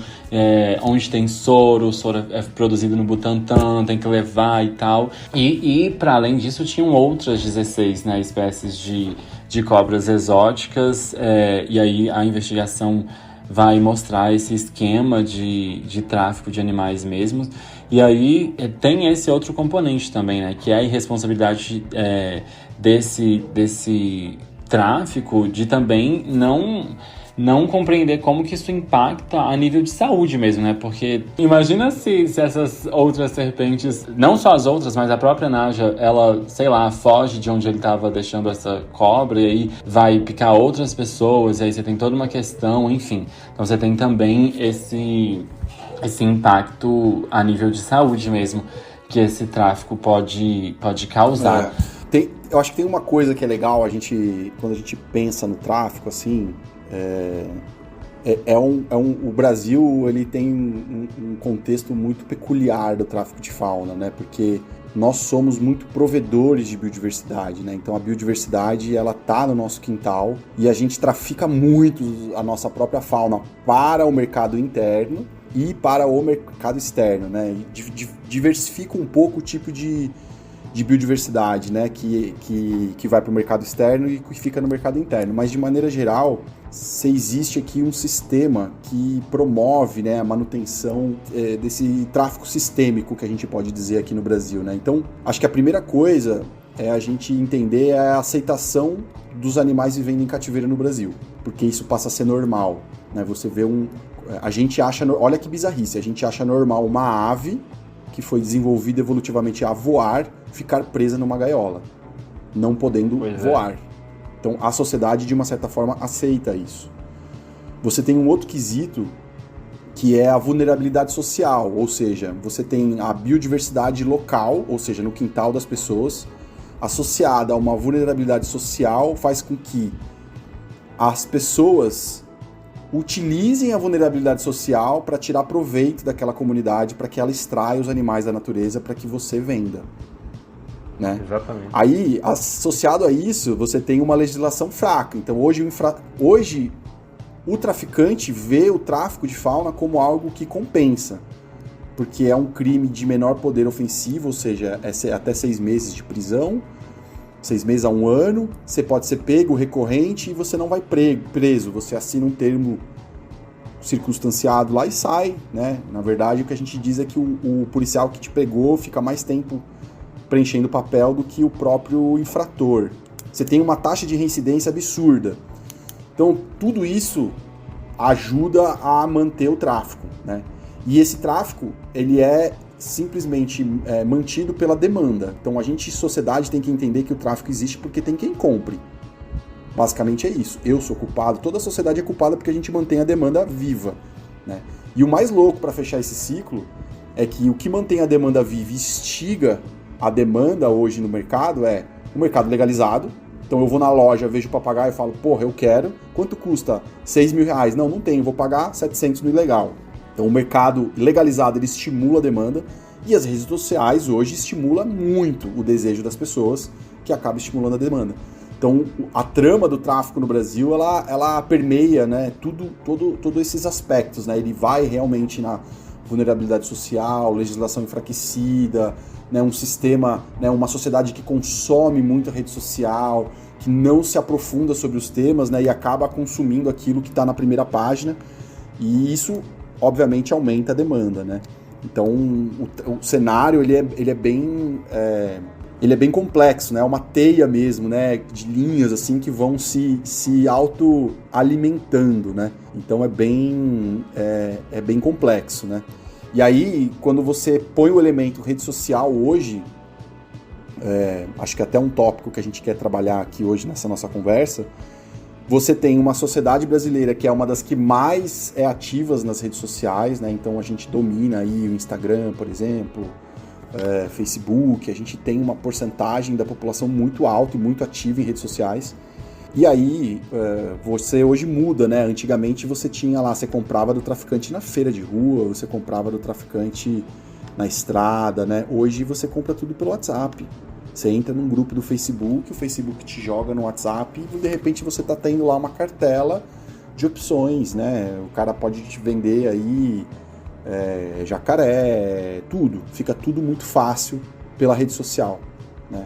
onde tem soro, o soro é produzido no Butantan, tem que levar e tal. E para além disso, tinham outras 16, né, espécies de cobras exóticas, e aí a investigação vai mostrar esse esquema de tráfico de animais mesmo. E aí tem esse outro componente também, né, que é a irresponsabilidade desse tráfico de também não compreender como que isso impacta a nível de saúde mesmo, né? Porque imagina se essas outras serpentes, não só as outras, mas a própria Naja, ela, sei lá, foge de onde ele estava deixando essa cobra e aí vai picar outras pessoas, e aí você tem toda uma questão, enfim. Então você tem também esse impacto a nível de saúde mesmo, que esse tráfico pode causar. Eu acho que tem uma coisa que é legal, quando a gente pensa no tráfico, assim, o Brasil ele tem um contexto muito peculiar do tráfico de fauna, né? Porque nós somos muito provedores de biodiversidade, né? Então a biodiversidade ela tá no nosso quintal e a gente trafica muito a nossa própria fauna para o mercado interno e para o mercado externo, né? E diversifica um pouco o tipo de biodiversidade, né, que vai para o mercado externo e que fica no mercado interno. Mas, de maneira geral, existe aqui um sistema que promove, né, a manutenção desse tráfico sistêmico que a gente pode dizer aqui no Brasil, né? Então, acho que a primeira coisa é a gente entender a aceitação dos animais vivendo em cativeiro no Brasil, porque isso passa a ser normal, né? Você vê a gente acha, olha que bizarrice, a gente acha normal uma ave que foi desenvolvida evolutivamente a voar, ficar presa numa gaiola, não podendo voar. Então a sociedade, de uma certa forma, aceita isso. Você tem um outro quesito, que é a vulnerabilidade social, ou seja, você tem a biodiversidade local, ou seja, no quintal das pessoas, associada a uma vulnerabilidade social, faz com que as pessoas utilizem a vulnerabilidade social para tirar proveito daquela comunidade, para que ela extraia os animais da natureza para que você venda, né? Exatamente. Aí, associado a isso, você tem uma legislação fraca. Então, hoje o traficante vê o tráfico de fauna como algo que compensa, porque é um crime de menor poder ofensivo, ou seja, é até 6 meses de prisão, 6 meses a 1 ano, você pode ser pego recorrente e você não vai preso, você assina um termo circunstanciado lá e sai, né? Na verdade, o que a gente diz é que o policial que te pegou fica mais tempo preenchendo o papel do que o próprio infrator. Você tem uma taxa de reincidência absurda. Então, tudo isso ajuda a manter o tráfico, né? E esse tráfico, ele é simplesmente mantido pela demanda. Então a gente, sociedade, tem que entender que o tráfico existe porque tem quem compre. Basicamente é isso. Eu sou culpado, toda a sociedade é culpada porque a gente mantém a demanda viva, né? E o mais louco para fechar esse ciclo é que o que mantém a demanda viva e instiga a demanda hoje no mercado é o mercado legalizado. Então eu vou na loja, vejo o papagaio e falo, porra, eu quero. Quanto custa? 6 mil reais. Não tenho, vou pagar 700 no ilegal. Então o mercado legalizado ele estimula a demanda e as redes sociais hoje estimulam muito o desejo das pessoas, que acaba estimulando a demanda. Então a trama do tráfico no Brasil ela permeia, né, todos esses aspectos, né? Ele vai realmente na vulnerabilidade social, legislação enfraquecida, né, um sistema, né, uma sociedade que consome muito a rede social, que não se aprofunda sobre os temas, né, e acaba consumindo aquilo que está na primeira página, e isso obviamente aumenta a demanda, né? Então o cenário ele é bem complexo, né? É uma teia mesmo, né? De linhas assim que vão se autoalimentando, né? Então é bem complexo, né? E aí quando você põe o elemento rede social hoje, acho que até um tópico que a gente quer trabalhar aqui hoje nessa nossa conversa, você tem uma sociedade brasileira que é uma das que mais é ativas nas redes sociais, né? Então a gente domina aí o Instagram, por exemplo, Facebook, a gente tem uma porcentagem da população muito alta e muito ativa em redes sociais. E aí você hoje muda, né? Antigamente você tinha lá, você comprava do traficante na feira de rua, você comprava do traficante na estrada, né? Hoje você compra tudo pelo WhatsApp. Você entra num grupo do Facebook, o Facebook te joga no WhatsApp e de repente você está tendo lá uma cartela de opções, né? O cara pode te vender aí jacaré, tudo. Fica tudo muito fácil pela rede social, né?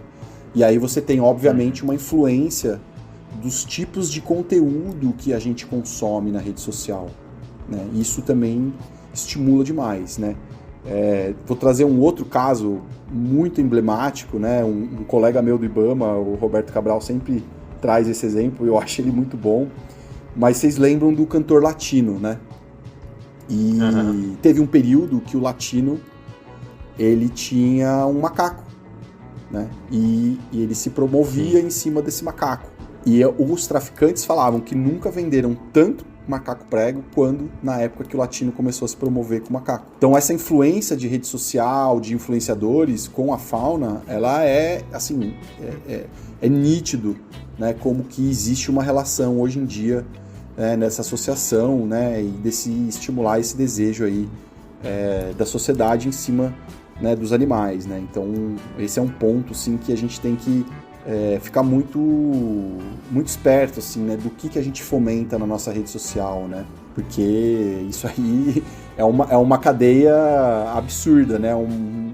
E aí você tem, obviamente, uma influência dos tipos de conteúdo que a gente consome na rede social, né? Isso também estimula demais, né? Vou trazer um outro caso muito emblemático, né? Um colega meu do IBAMA, o Roberto Cabral, sempre traz esse exemplo, eu acho ele muito bom. Mas vocês lembram do cantor Latino, né? E teve um período que o Latino, ele tinha um macaco, né? E ele se promovia em cima desse macaco. E os traficantes falavam que nunca venderam tanto macaco prego quando na época que o Latino começou a se promover com o macaco. Então essa influência de rede social, de influenciadores com a fauna, ela assim, é nítido, né? Como que existe uma relação hoje em dia, nessa associação, né? E desse estimular esse desejo aí da sociedade em cima, né, dos animais, né? Então esse é um ponto, sim, que a gente tem que ficar muito esperto, assim, né, do que a gente fomenta na nossa rede social, né? Porque isso aí é uma cadeia absurda, né? Um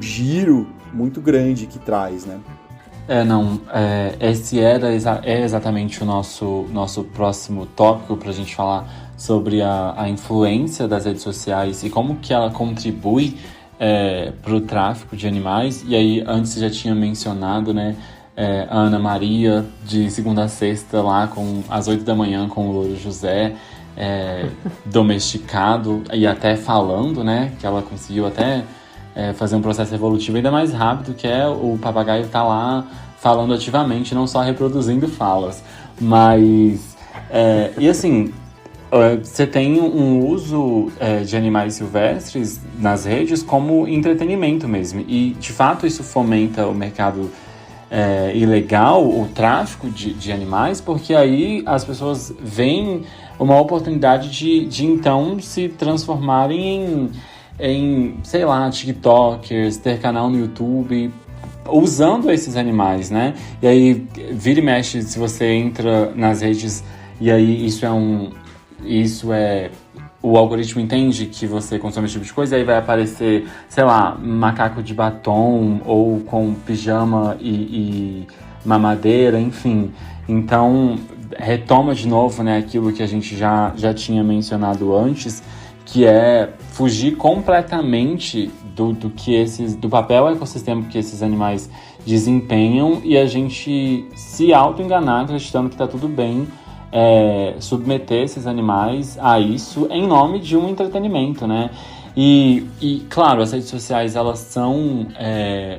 giro muito grande que traz, né? Esse é exatamente o nosso próximo tópico para a gente falar sobre a influência das redes sociais e como que ela contribui para o tráfico de animais. E aí, antes você já tinha mencionado, né, a Ana Maria, de segunda a sexta, lá às 8 da manhã com o Louro José, domesticado e até falando, né, que ela conseguiu até fazer um processo evolutivo ainda mais rápido, que o papagaio tá lá falando ativamente, não só reproduzindo falas. Mas, e assim, você tem um uso de animais silvestres nas redes como entretenimento mesmo. E, de fato, isso fomenta o mercado ilegal, o tráfico de animais, porque aí as pessoas veem uma oportunidade de então se transformarem em, sei lá, tiktokers, ter canal no YouTube, usando esses animais, né? E aí, vira e mexe, se você entra nas redes, e aí o algoritmo entende que você consome esse tipo de coisa, e aí vai aparecer, sei lá, macaco de batom, ou com pijama e mamadeira, enfim. Então, retoma de novo, né, aquilo que a gente já tinha mencionado antes, que é fugir completamente do papel ecossistema que esses animais desempenham e a gente se auto-enganar acreditando que está tudo bem submeter esses animais a isso em nome de um entretenimento, né? E claro, as redes sociais, elas são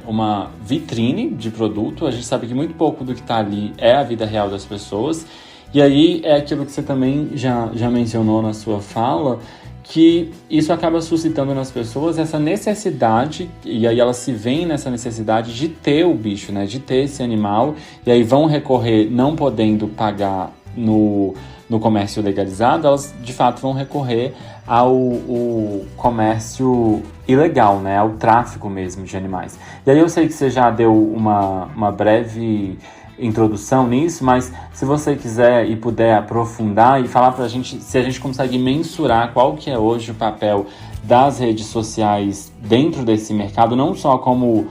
uma vitrine de produto. A gente sabe que muito pouco do que está ali é a vida real das pessoas. E aí é aquilo que você também já mencionou na sua fala, que isso acaba suscitando nas pessoas essa necessidade, e aí elas se veem nessa necessidade de ter o bicho, né? De ter esse animal, e aí vão recorrer, não podendo pagar no comércio legalizado, elas de fato vão recorrer ao comércio ilegal, né? Ao tráfico mesmo de animais. E aí eu sei que você já deu uma breve introdução nisso, mas se você quiser e puder aprofundar e falar pra gente se a gente consegue mensurar qual que é hoje o papel das redes sociais dentro desse mercado, não só como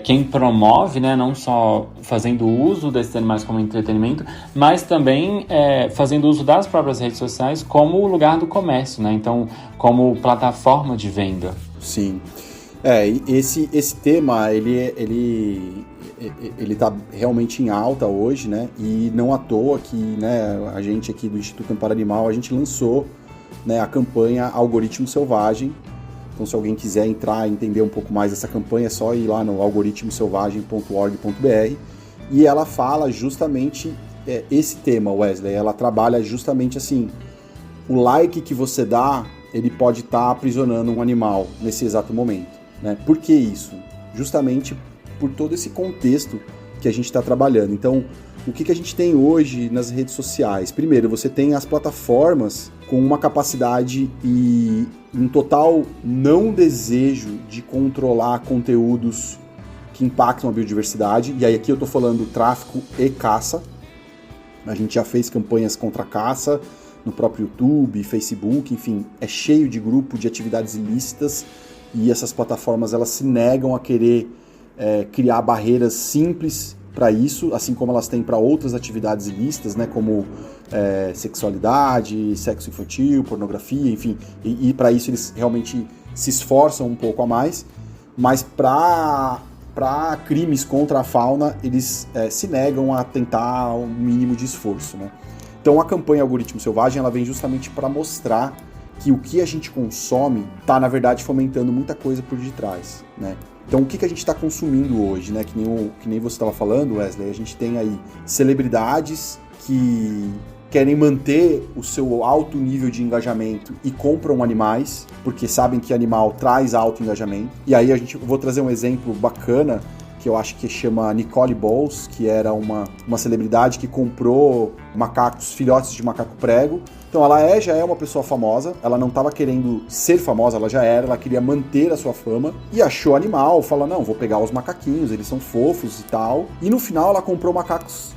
quem promove, né, não só fazendo uso desses animais como entretenimento, mas também fazendo uso das próprias redes sociais como lugar do comércio, né? Então, como plataforma de venda. Sim. Esse tema, ele tá realmente em alta hoje, né? E não à toa que, né, a gente aqui do Instituto Amparo Animal, a gente lançou, né, a campanha Algoritmo Selvagem. Então, se alguém quiser entrar e entender um pouco mais dessa campanha, é só ir lá no algoritmoselvagem.org.br. E ela fala justamente esse tema, Wesley. Ela trabalha justamente assim, o like que você dá, ele pode estar aprisionando um animal nesse exato momento, né? Por que isso? Justamente por todo esse contexto que a gente está trabalhando. Então, o que a gente tem hoje nas redes sociais? Primeiro, você tem as plataformas com uma capacidade e um total não desejo de controlar conteúdos que impactam a biodiversidade, e aí aqui eu estou falando tráfico e caça. A gente já fez campanhas contra a caça no próprio YouTube, Facebook, enfim, é cheio de grupo de atividades ilícitas, e essas plataformas elas se negam a querer criar barreiras simples para isso, assim como elas têm para outras atividades ilícitas, né, como sexualidade, sexo infantil, pornografia, enfim, e para isso eles realmente se esforçam um pouco a mais, mas para crimes contra a fauna eles se negam a tentar um mínimo de esforço, né? Então a campanha Algoritmo Selvagem ela vem justamente para mostrar que o que a gente consome está, na verdade, fomentando muita coisa por detrás, né? Então o que a gente está consumindo hoje, né? Que nem você estava falando, Wesley, a gente tem aí celebridades que querem manter o seu alto nível de engajamento e compram animais, porque sabem que animal traz alto engajamento. E aí vou trazer um exemplo bacana, que eu acho que chama Nicole Balls, que era uma celebridade que comprou filhotes de macaco prego. Então ela já é uma pessoa famosa, ela não estava querendo ser famosa, ela queria manter a sua fama, e achou animal, fala, não, vou pegar os macaquinhos, eles são fofos e tal. E no final ela comprou macacos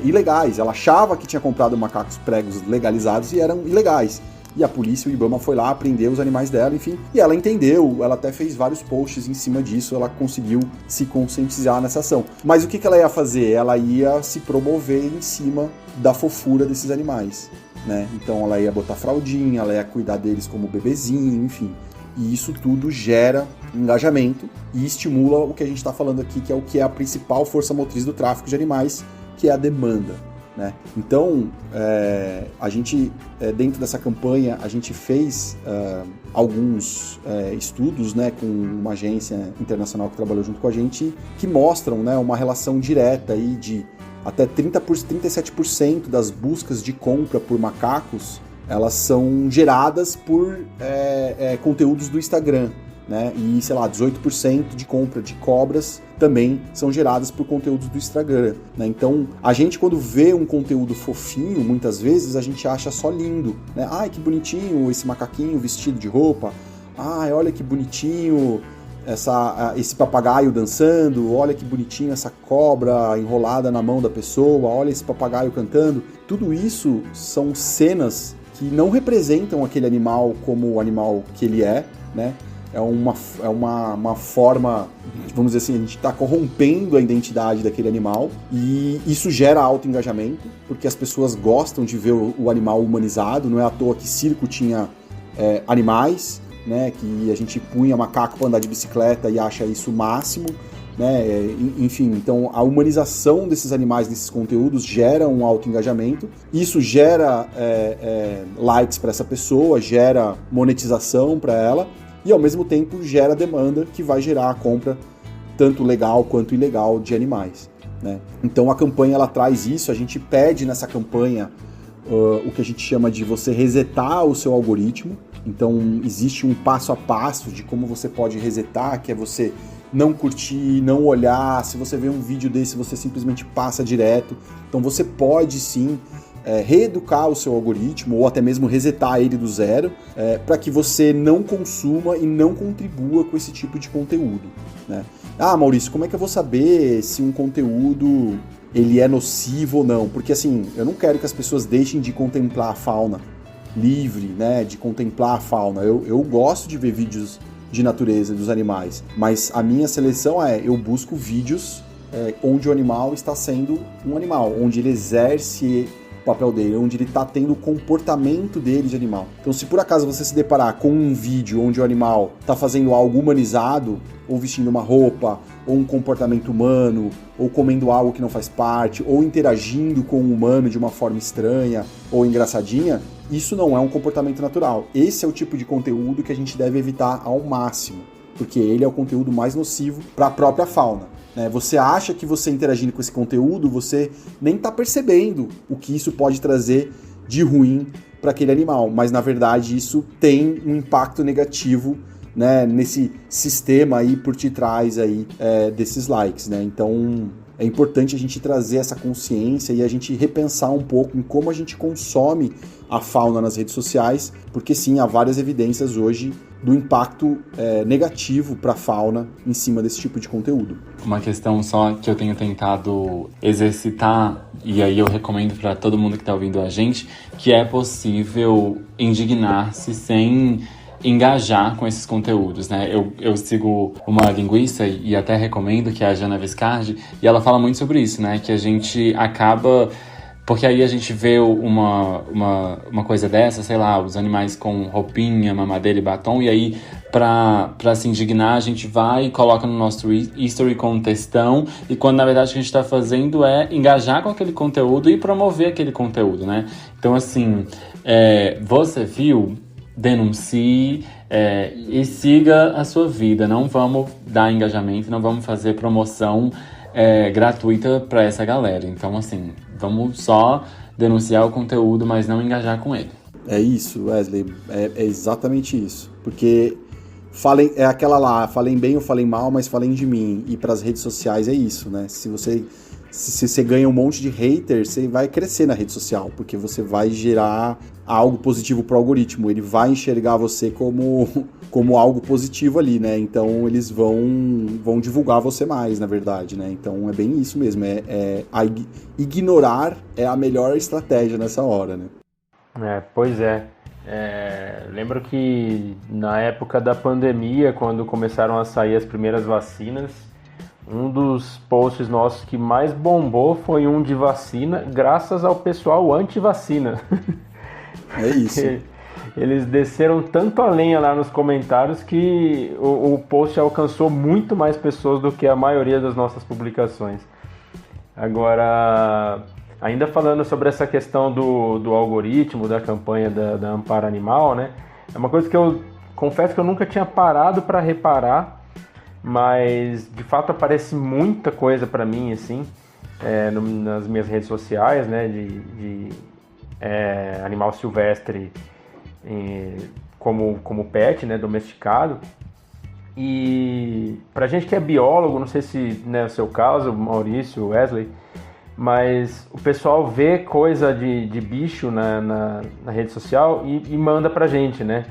ilegais, ela achava que tinha comprado macacos pregos legalizados e eram ilegais. E a polícia, o IBAMA, foi lá, prendeu os animais dela, enfim. E ela entendeu, ela até fez vários posts em cima disso, ela conseguiu se conscientizar nessa ação. Mas o que ela ia fazer? Ela ia se promover em cima da fofura desses animais, né? Então ela ia botar fraldinha, ela ia cuidar deles como bebezinho, enfim. E isso tudo gera engajamento e estimula o que a gente está falando aqui, que é a principal força motriz do tráfico de animais, que é a demanda, né? Então, a gente, dentro dessa campanha, a gente fez alguns estudos, né, com uma agência internacional que trabalhou junto com a gente, que mostram, né, uma relação direta aí de até 37% das buscas de compra por macacos, elas são geradas por conteúdos do Instagram, né? E, sei lá, 18% de compra de cobras também são geradas por conteúdos do Instagram, né? Então, a gente quando vê um conteúdo fofinho, muitas vezes a gente acha só lindo, né? Ai, que bonitinho esse macaquinho vestido de roupa. Ai, olha que bonitinho esse papagaio dançando. Olha que bonitinho essa cobra enrolada na mão da pessoa. Olha esse papagaio cantando. Tudo isso são cenas que não representam aquele animal como o animal que ele é, né? É uma forma, vamos dizer assim, a gente está corrompendo a identidade daquele animal, e isso gera alto engajamento, porque as pessoas gostam de ver o animal humanizado. Não é à toa que circo tinha animais, né, que a gente punha macaco para andar de bicicleta e acha isso o máximo, né? Enfim, então a humanização desses animais, desses conteúdos, gera um alto engajamento. Isso gera likes para essa pessoa, gera monetização para ela, e ao mesmo tempo gera demanda, que vai gerar a compra tanto legal quanto ilegal de animais, né? Então a campanha ela traz isso. A gente pede nessa campanha o que a gente chama de você resetar o seu algoritmo. Então existe um passo a passo de como você pode resetar, que é você não curtir, não olhar. Se você vê um vídeo desse, você simplesmente passa direto. Então você pode sim reeducar o seu algoritmo, ou até mesmo resetar ele do zero, para que você não consuma e não contribua com esse tipo de conteúdo, né? Ah, Maurício, como é que eu vou saber se um conteúdo ele é nocivo ou não? Porque assim, eu não quero que as pessoas deixem de contemplar a fauna livre, né, de contemplar a fauna. Eu gosto de ver vídeos de natureza dos animais, mas a minha seleção eu busco vídeos onde o animal está sendo um animal, onde ele exerce o papel dele, onde ele está tendo o comportamento dele de animal. Então, se por acaso você se deparar com um vídeo onde o animal está fazendo algo humanizado, ou vestindo uma roupa, ou um comportamento humano, ou comendo algo que não faz parte, ou interagindo com o humano de uma forma estranha ou engraçadinha, isso não é um comportamento natural. Esse é o tipo de conteúdo que a gente deve evitar ao máximo, porque ele é o conteúdo mais nocivo para a própria fauna, né? Você acha que você interagindo com esse conteúdo, você nem está percebendo o que isso pode trazer de ruim para aquele animal, mas na verdade isso tem um impacto negativo, né, nesse sistema aí por detrás aí, desses likes, né? Então é importante a gente trazer essa consciência e a gente repensar um pouco em como a gente consome a fauna nas redes sociais, porque sim, há várias evidências hoje do impacto negativo para a fauna em cima desse tipo de conteúdo. Uma questão só que eu tenho tentado exercitar, e aí eu recomendo para todo mundo que está ouvindo a gente, que é possível indignar-se sem engajar com esses conteúdos, né? Eu sigo uma linguista e até recomendo, que é a Jana Viscardi, e ela fala muito sobre isso, né? Que a gente acaba... Porque aí a gente vê uma coisa dessa, sei lá, os animais com roupinha, mamadeira e batom, e aí pra se indignar a gente vai e coloca no nosso history com um textão, e quando na verdade o que a gente tá fazendo é engajar com aquele conteúdo e promover aquele conteúdo, né? Então assim, você viu, denuncie e siga a sua vida, não vamos dar engajamento, não vamos fazer promoção gratuita para essa galera. Então, assim, vamos só denunciar o conteúdo, mas não engajar com ele. É isso, Wesley, é exatamente isso. Porque é aquela lá, falem bem ou falem mal, mas falem de mim. E para as redes sociais é isso, né? Se você ganha um monte de haters, você vai crescer na rede social, porque você vai gerar algo positivo para o algoritmo. Ele vai enxergar você como algo positivo ali, né? Então eles vão divulgar você mais, na verdade, né? Então é bem isso mesmo. Ignorar é a melhor estratégia nessa hora, né? Pois é. Lembro que na época da pandemia, quando começaram a sair as primeiras vacinas, um dos posts nossos que mais bombou foi um de vacina, graças ao pessoal anti-vacina. É isso. Eles desceram tanto a lenha lá nos comentários que o post alcançou muito mais pessoas do que a maioria das nossas publicações. Agora, ainda falando sobre essa questão do algoritmo, da campanha da Amparo Animal, né? É uma coisa que eu confesso que eu nunca tinha parado para reparar, mas de fato aparece muita coisa para mim, assim, nas minhas redes sociais, né, de animal silvestre como pet, né, domesticado. E pra gente que é biólogo, não sei se é o seu caso, Maurício, Wesley, mas o pessoal vê coisa de bicho na rede social e manda pra gente, né,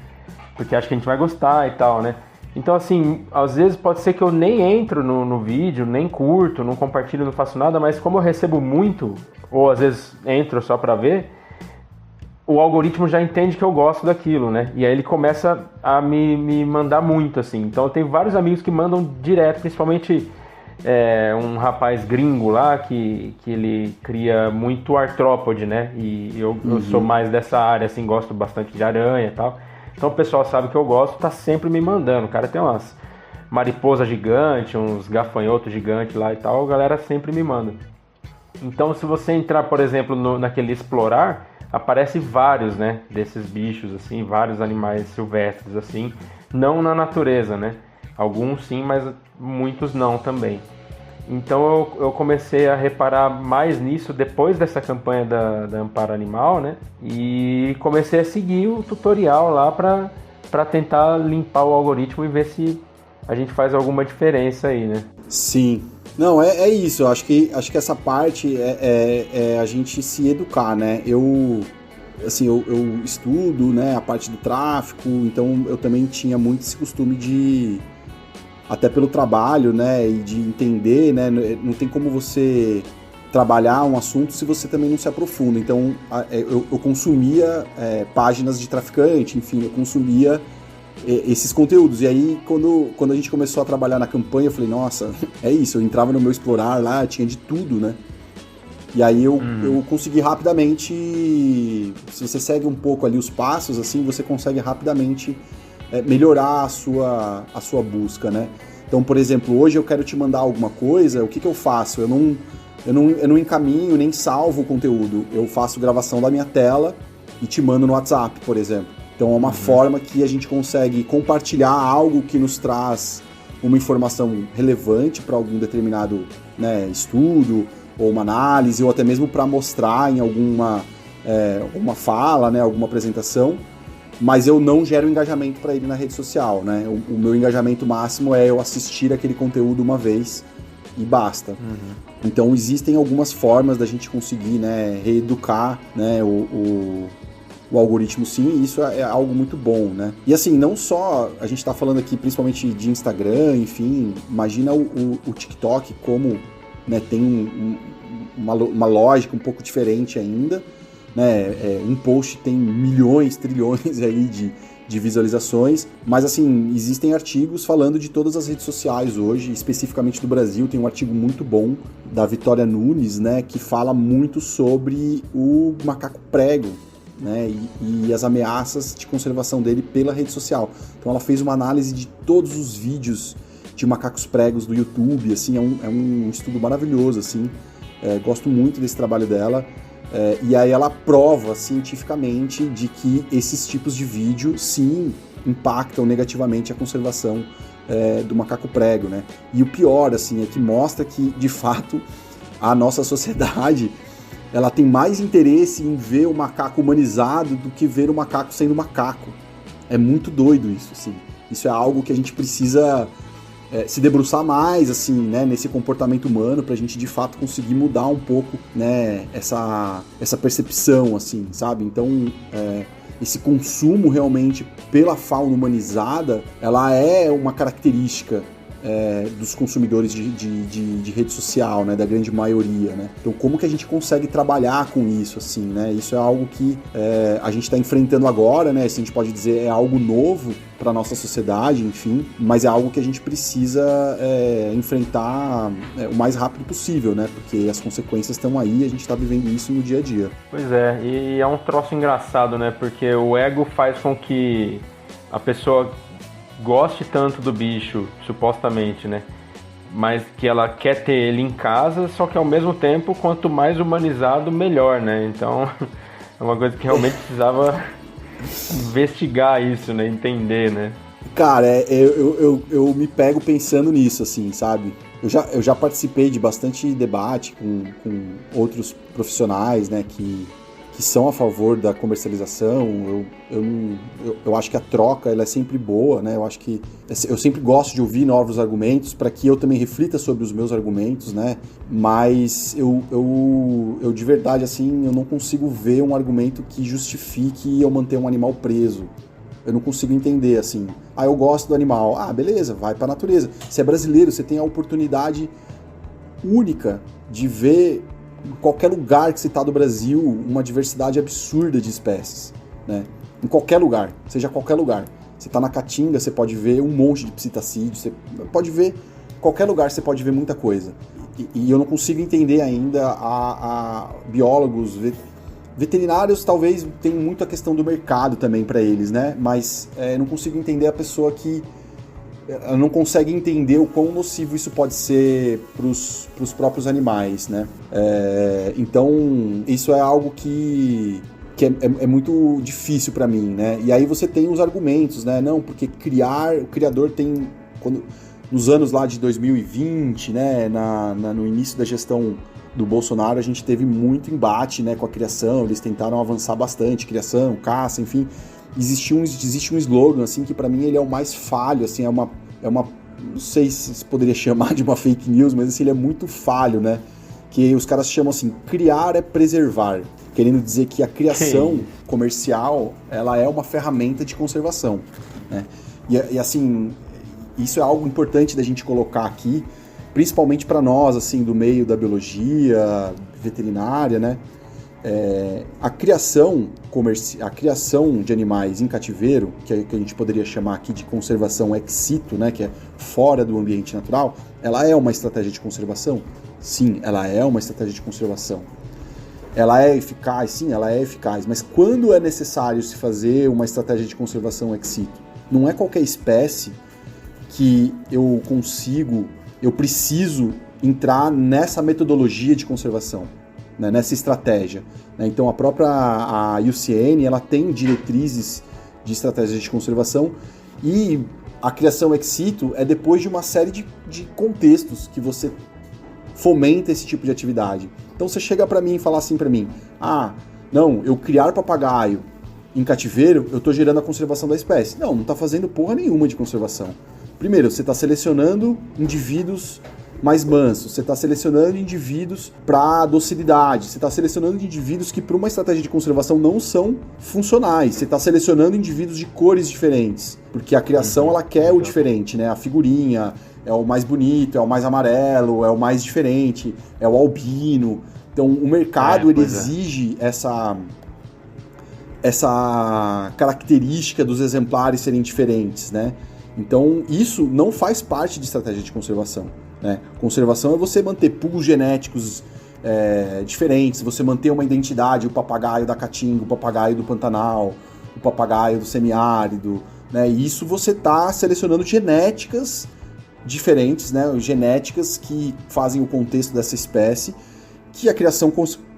porque acha que a gente vai gostar e tal, né. Então, assim, às vezes pode ser que eu nem entro no vídeo, nem curto, não compartilho, não faço nada, mas como eu recebo muito, ou às vezes entro só pra ver, o algoritmo já entende que eu gosto daquilo, né? E aí ele começa a me mandar muito, assim. Então eu tenho vários amigos que mandam direto, principalmente um rapaz gringo lá, que ele cria muito artrópode, né? E eu sou mais dessa área, assim, gosto bastante de aranha e tal. Então o pessoal sabe que eu gosto, tá sempre me mandando. O cara tem umas mariposas gigantes, uns gafanhotos gigantes lá e tal, a galera sempre me manda. Então se você entrar, por exemplo, naquele explorar, aparece vários, né, desses bichos, assim, vários animais silvestres, assim, não na natureza, né? Alguns sim, mas muitos não também. Então eu comecei a reparar mais nisso depois dessa campanha da Amparo Animal, né? E comecei a seguir o tutorial lá para tentar limpar o algoritmo e ver se a gente faz alguma diferença aí, né? Sim. Não, é isso. Eu acho que essa parte é a gente se educar, né? Eu estudo, né, a parte do tráfico, então eu também tinha muito esse costume de, até pelo trabalho, né, e de entender, né, não tem como você trabalhar um assunto se você também não se aprofunda. Então eu consumia páginas de traficante, enfim, eu consumia esses conteúdos. E aí quando a gente começou a trabalhar na campanha, eu falei, nossa, é isso, eu entrava no meu Explorar lá, tinha de tudo, né? E aí eu consegui rapidamente, se você segue um pouco ali os passos, assim, você consegue rapidamente melhorar a sua busca, né? Então, por exemplo, hoje eu quero te mandar alguma coisa, o que eu faço? Eu não encaminho nem salvo o conteúdo, eu faço gravação da minha tela e te mando no WhatsApp, por exemplo. Então é uma forma que a gente consegue compartilhar algo que nos traz uma informação relevante para algum determinado, né, estudo, ou uma análise, ou até mesmo para mostrar em alguma uma fala, né, alguma apresentação, mas eu não gero engajamento para ele na rede social, né? O meu engajamento máximo é eu assistir aquele conteúdo uma vez e basta. Então existem algumas formas da gente conseguir, né, reeducar, né, o algoritmo, sim, e isso é algo muito bom, né? E assim, não só, a gente tá falando aqui principalmente de Instagram, enfim, imagina o TikTok como, né, tem uma lógica um pouco diferente ainda, né? Um post tem milhões, trilhões aí de visualizações, mas assim, existem artigos falando de todas as redes sociais hoje, especificamente do Brasil. Tem um artigo muito bom da Vitória Nunes, né, que fala muito sobre o macaco prego, né, e as ameaças de conservação dele pela rede social. Então ela fez uma análise de todos os vídeos de macacos pregos do YouTube, assim, é um estudo maravilhoso, assim, gosto muito desse trabalho dela. E aí ela prova cientificamente de que esses tipos de vídeo, sim, impactam negativamente a conservação do macaco prego, né? E o pior, assim, é que mostra que, de fato, a nossa sociedade ela tem mais interesse em ver o macaco humanizado do que ver o macaco sendo macaco. É muito doido isso, assim. Isso é algo que a gente precisa se debruçar mais, assim, né, nesse comportamento humano, pra gente de fato conseguir mudar um pouco, né, essa percepção, assim, sabe? Então, esse consumo realmente pela fauna humanizada, ela é uma característica dos consumidores de rede social, né, da grande maioria, né? Então, como que a gente consegue trabalhar com isso, assim, né? Isso é algo que a gente está enfrentando agora, né? Se a gente pode dizer, é algo novo para nossa sociedade, enfim, mas é algo que a gente precisa enfrentar o mais rápido possível, né? Porque as consequências estão aí e a gente está vivendo isso no dia a dia. Pois é, e é um troço engraçado, né? Porque o ego faz com que a pessoa goste tanto do bicho, supostamente, né? Mas que ela quer ter ele em casa, só que ao mesmo tempo, quanto mais humanizado, melhor, né? Então, é uma coisa que realmente precisava investigar isso, né? Entender, né? Cara, eu me pego pensando nisso, assim, sabe? Eu já participei de bastante debate com outros profissionais, né, que são a favor da comercialização. Eu acho que a troca ela é sempre boa, né? Eu sempre gosto de ouvir novos argumentos para que eu também reflita sobre os meus argumentos, né? Mas eu de verdade, assim, eu não consigo ver um argumento que justifique eu manter um animal preso. Eu não consigo entender, assim. Eu gosto do animal. Beleza, vai para a natureza. Você é brasileiro, você tem a oportunidade única de ver em qualquer lugar que você está do Brasil, uma diversidade absurda de espécies, né? Em qualquer lugar, seja qualquer lugar. Você está na Caatinga, você pode ver um monte de psitacídeos, você pode ver, em qualquer lugar você pode ver muita coisa. E eu não consigo entender ainda a biólogos, veterinários talvez tem muito a questão do mercado também para eles, né? Mas eu não consigo entender a pessoa que não consegue entender o quão nocivo isso pode ser para os próprios animais, né? Então, isso é algo que é muito difícil para mim, né? E aí você tem os argumentos, né? Não, porque o criador tem... nos anos lá de 2020, né? No início da gestão do Bolsonaro, a gente teve muito embate, né, com a criação. Eles tentaram avançar bastante, criação, caça, enfim... Existe um slogan, assim, que pra mim ele é o mais falho, assim, é uma não sei se se poderia chamar de uma fake news, mas assim, ele é muito falho, né? Que os caras chamam assim, criar é preservar, querendo dizer que a criação comercial, ela é uma ferramenta de conservação, né? E assim, isso é algo importante da gente colocar aqui, principalmente para nós, assim, do meio da biologia, veterinária, né? A criação de animais em cativeiro, que a gente poderia chamar aqui de conservação ex situ, né, que é fora do ambiente natural, ela é uma estratégia de conservação? Sim, ela é uma estratégia de conservação. Ela é eficaz? Sim, ela é eficaz. Mas quando é necessário se fazer uma estratégia de conservação ex situ? Não é qualquer espécie que eu preciso entrar nessa metodologia de conservação, né, nessa estratégia, né? Então a própria IUCN ela tem diretrizes de estratégias de conservação e a criação ex situ é depois de uma série de contextos que você fomenta esse tipo de atividade. Então você chega para mim e fala assim para mim, não, eu criar papagaio em cativeiro, eu estou gerando a conservação da espécie. Não está fazendo porra nenhuma de conservação. Primeiro, você está selecionando indivíduos mais mansos, você está selecionando indivíduos para docilidade, você está selecionando indivíduos que para uma estratégia de conservação não são funcionais, você está selecionando indivíduos de cores diferentes, porque a criação ela quer o diferente, né? A figurinha é o mais bonito, é o mais amarelo, é o mais diferente, é o albino. Então o mercado ele exige essa característica dos exemplares serem diferentes, né? Então isso não faz parte de estratégia de conservação, né? Conservação é você manter pools genéticos diferentes, você manter uma identidade, o papagaio da Caatinga, o papagaio do Pantanal, o papagaio do semiárido, né? E isso você está selecionando genéticas diferentes, né? Genéticas que fazem o contexto dessa espécie, que a criação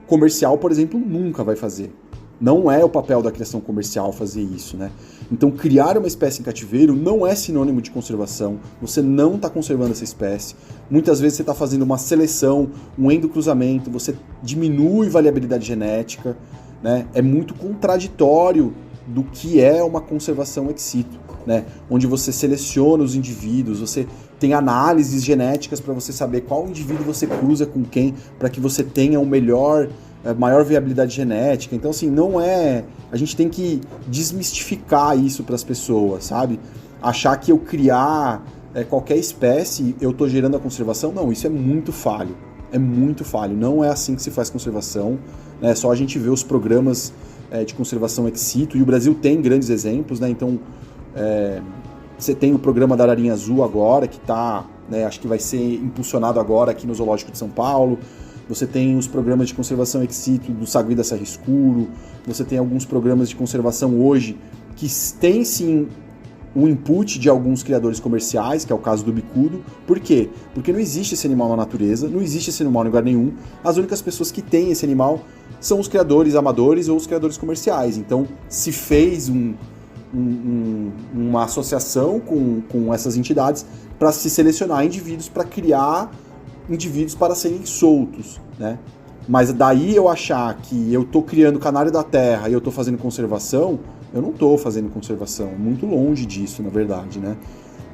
comercial, por exemplo, nunca vai fazer. Não é o papel da criação comercial fazer isso, né? Então, criar uma espécie em cativeiro não é sinônimo de conservação. Você não está conservando essa espécie. Muitas vezes você está fazendo uma seleção, um endocruzamento, você diminui variabilidade genética, né? É muito contraditório do que é uma conservação ex situ, né? Onde você seleciona os indivíduos, você tem análises genéticas para você saber qual indivíduo você cruza com quem, para que você tenha maior viabilidade genética. Então, assim, não é... A gente tem que desmistificar isso para as pessoas, sabe? Achar que eu criar qualquer espécie, eu estou gerando a conservação. Não, isso é muito falho. É muito falho. Não é assim que se faz conservação. É só a gente ver os programas de conservação ex situ, e o Brasil tem grandes exemplos, né? Então, você tem o programa da Ararinha Azul agora, que está, né, acho que vai ser impulsionado agora aqui no Zoológico de São Paulo. Você tem os programas de conservação ex situ do Sagui da Serra Escuro, você tem alguns programas de conservação hoje que têm sim o input de alguns criadores comerciais, que é o caso do bicudo. Por quê? Porque não existe esse animal na natureza, não existe esse animal em lugar nenhum. As únicas pessoas que têm esse animal são os criadores amadores ou os criadores comerciais. Então se fez uma associação com essas entidades para se selecionar indivíduos, para criar indivíduos para serem soltos, né? Mas daí eu achar que eu estou criando canário da terra e eu estou fazendo conservação, eu não estou fazendo conservação, muito longe disso, na verdade, né?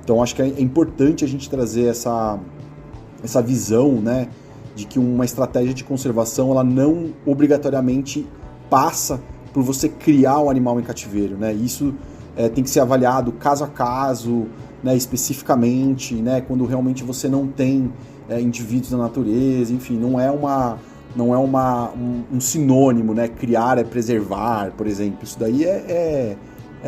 Então acho que é importante a gente trazer essa visão, né, de que uma estratégia de conservação ela não obrigatoriamente passa por você criar um animal em cativeiro, né? Isso tem que ser avaliado caso a caso, né, especificamente, né, quando realmente você não tem indivíduos na natureza, enfim, não é um sinônimo, né? Criar é preservar, por exemplo. Isso daí é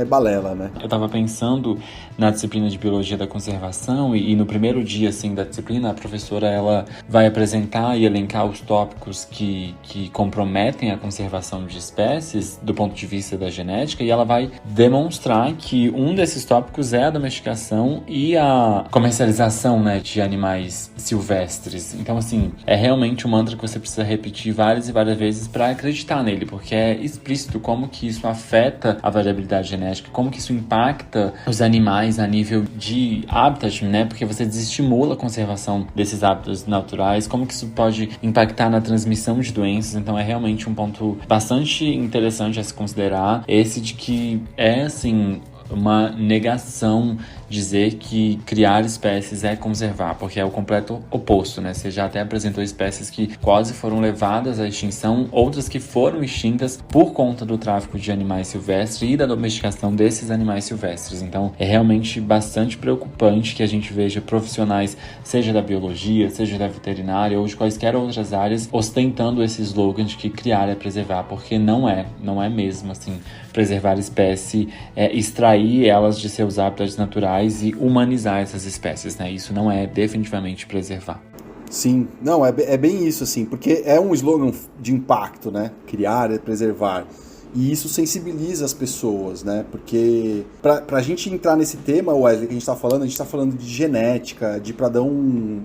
balela, né? Eu tava pensando na disciplina de Biologia da Conservação e no primeiro dia, assim, da disciplina, a professora, ela vai apresentar e elencar os tópicos que comprometem a conservação de espécies do ponto de vista da genética, e ela vai demonstrar que um desses tópicos é a domesticação e a comercialização, né, de animais silvestres. Então, assim, é realmente um mantra que você precisa repetir várias e várias vezes para acreditar nele, porque é explícito como que isso afeta a variabilidade genética, como que isso impacta os animais a nível de habitat, né? Porque você desestimula a conservação desses hábitats naturais, como que isso pode impactar na transmissão de doenças. Então é realmente um ponto bastante interessante a se considerar, esse de que é, assim, uma negação dizer que criar espécies é conservar, porque é o completo oposto, né? Você já até apresentou espécies que quase foram levadas à extinção, outras que foram extintas por conta do tráfico de animais silvestres e da domesticação desses animais silvestres. Então, é realmente bastante preocupante que a gente veja profissionais, seja da biologia, seja da veterinária ou de quaisquer outras áreas, ostentando esse slogan de que criar é preservar, porque não é mesmo, assim. Preservar a espécie extrair elas de seus hábitats naturais e humanizar essas espécies, né? Isso não é definitivamente preservar. Sim, não, é bem isso, assim, porque é um slogan de impacto, né? Criar é preservar. E isso sensibiliza as pessoas, né? Porque pra gente entrar nesse tema, Wesley, que a gente tá falando de genética, de padrão,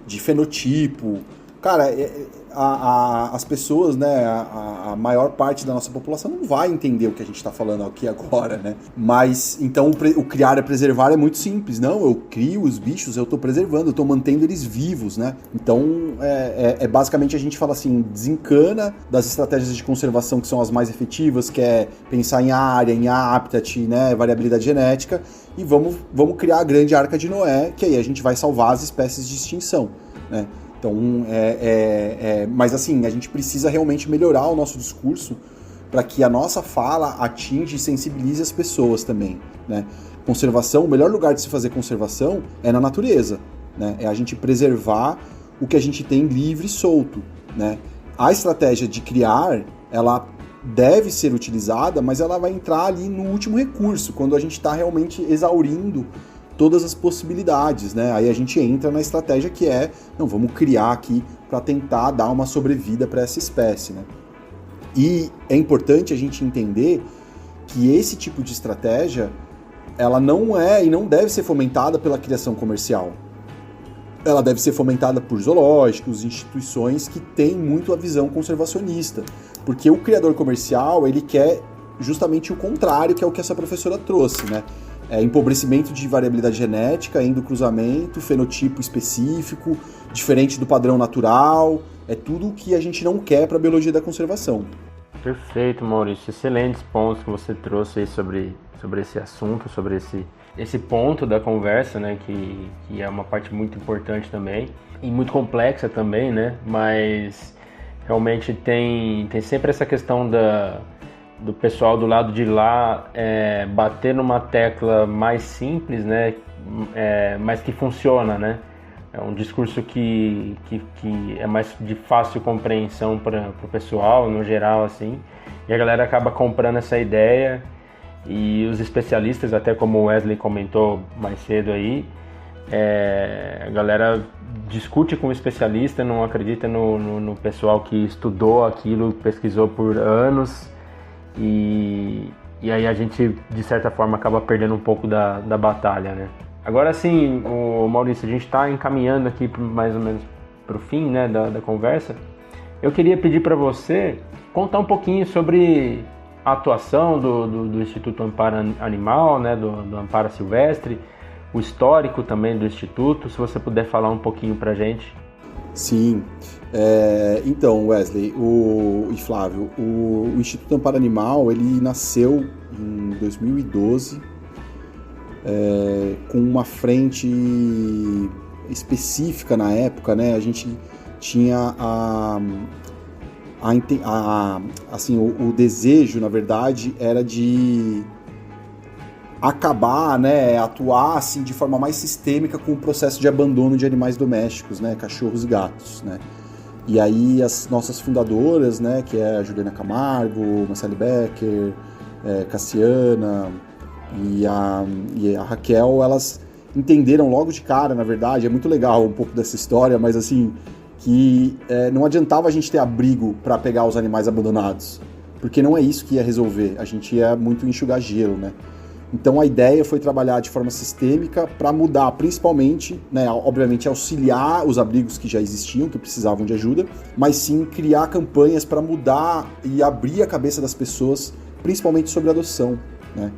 de fenotipo, Cara, as pessoas, né, a maior parte da nossa população não vai entender o que a gente está falando aqui agora, né? Mas, então, o criar e preservar é muito simples. Não, eu crio os bichos, eu estou preservando, eu estou mantendo eles vivos, né? Então, basicamente a gente fala assim, desencana das estratégias de conservação que são as mais efetivas, que é pensar em área, em habitat, né, variabilidade genética, e vamos criar a grande Arca de Noé, que aí a gente vai salvar as espécies de extinção, né? Então, mas assim, a gente precisa realmente melhorar o nosso discurso para que a nossa fala atinja e sensibilize as pessoas também, né? Conservação, o melhor lugar de se fazer conservação é na natureza, né? É a gente preservar o que a gente tem livre e solto, né? A estratégia de criar, ela deve ser utilizada, mas ela vai entrar ali no último recurso, quando a gente está realmente exaurindo todas as possibilidades, né? Aí a gente entra na estratégia que vamos criar aqui para tentar dar uma sobrevida para essa espécie, né? E é importante a gente entender que esse tipo de estratégia, ela não é e não deve ser fomentada pela criação comercial. Ela deve ser fomentada por zoológicos, instituições que têm muito a visão conservacionista, porque o criador comercial, ele quer justamente o contrário, que é o que essa professora trouxe, né? Empobrecimento de variabilidade genética, endocruzamento, fenotipo específico, diferente do padrão natural, é tudo o que a gente não quer para a biologia da conservação. Perfeito, Maurício. Excelentes pontos que você trouxe aí sobre esse assunto, sobre esse ponto da conversa, né, que é uma parte muito importante também e muito complexa também, né, mas realmente tem sempre essa questão do pessoal do lado de lá bater numa tecla mais simples, né, mas que funciona, né? É um discurso que é mais de fácil compreensão para o pessoal, no geral, assim, e a galera acaba comprando essa ideia, e os especialistas, até como o Wesley comentou mais cedo aí, a galera discute com o especialista, não acredita no pessoal que estudou aquilo, pesquisou por anos, e aí a gente, de certa forma, acaba perdendo um pouco da batalha, né? Agora sim, Maurício, a gente está encaminhando aqui mais ou menos para o fim, né, da conversa. Eu queria pedir para você contar um pouquinho sobre a atuação do Instituto Amparo Animal, né, do Amparo Silvestre, o histórico também do Instituto, se você puder falar um pouquinho para a gente. Sim. Então, Wesley e Flávio, o Instituto Amparo Animal, ele nasceu em 2012, com uma frente específica na época, né? A gente tinha o desejo, na verdade, era de acabar, né, atuar assim, de forma mais sistêmica com o processo de abandono de animais domésticos, né, cachorros e gatos, né. E aí as nossas fundadoras, né, que é a Juliana Camargo, Marcele Becker, Cassiana e a Raquel, elas entenderam logo de cara, na verdade, é muito legal um pouco dessa história, mas assim, que não adiantava a gente ter abrigo para pegar os animais abandonados, porque não é isso que ia resolver, a gente ia muito enxugar gelo, né. Então a ideia foi trabalhar de forma sistêmica para mudar, principalmente, né, obviamente auxiliar os abrigos que já existiam, que precisavam de ajuda, mas sim criar campanhas para mudar e abrir a cabeça das pessoas, principalmente sobre adoção, né.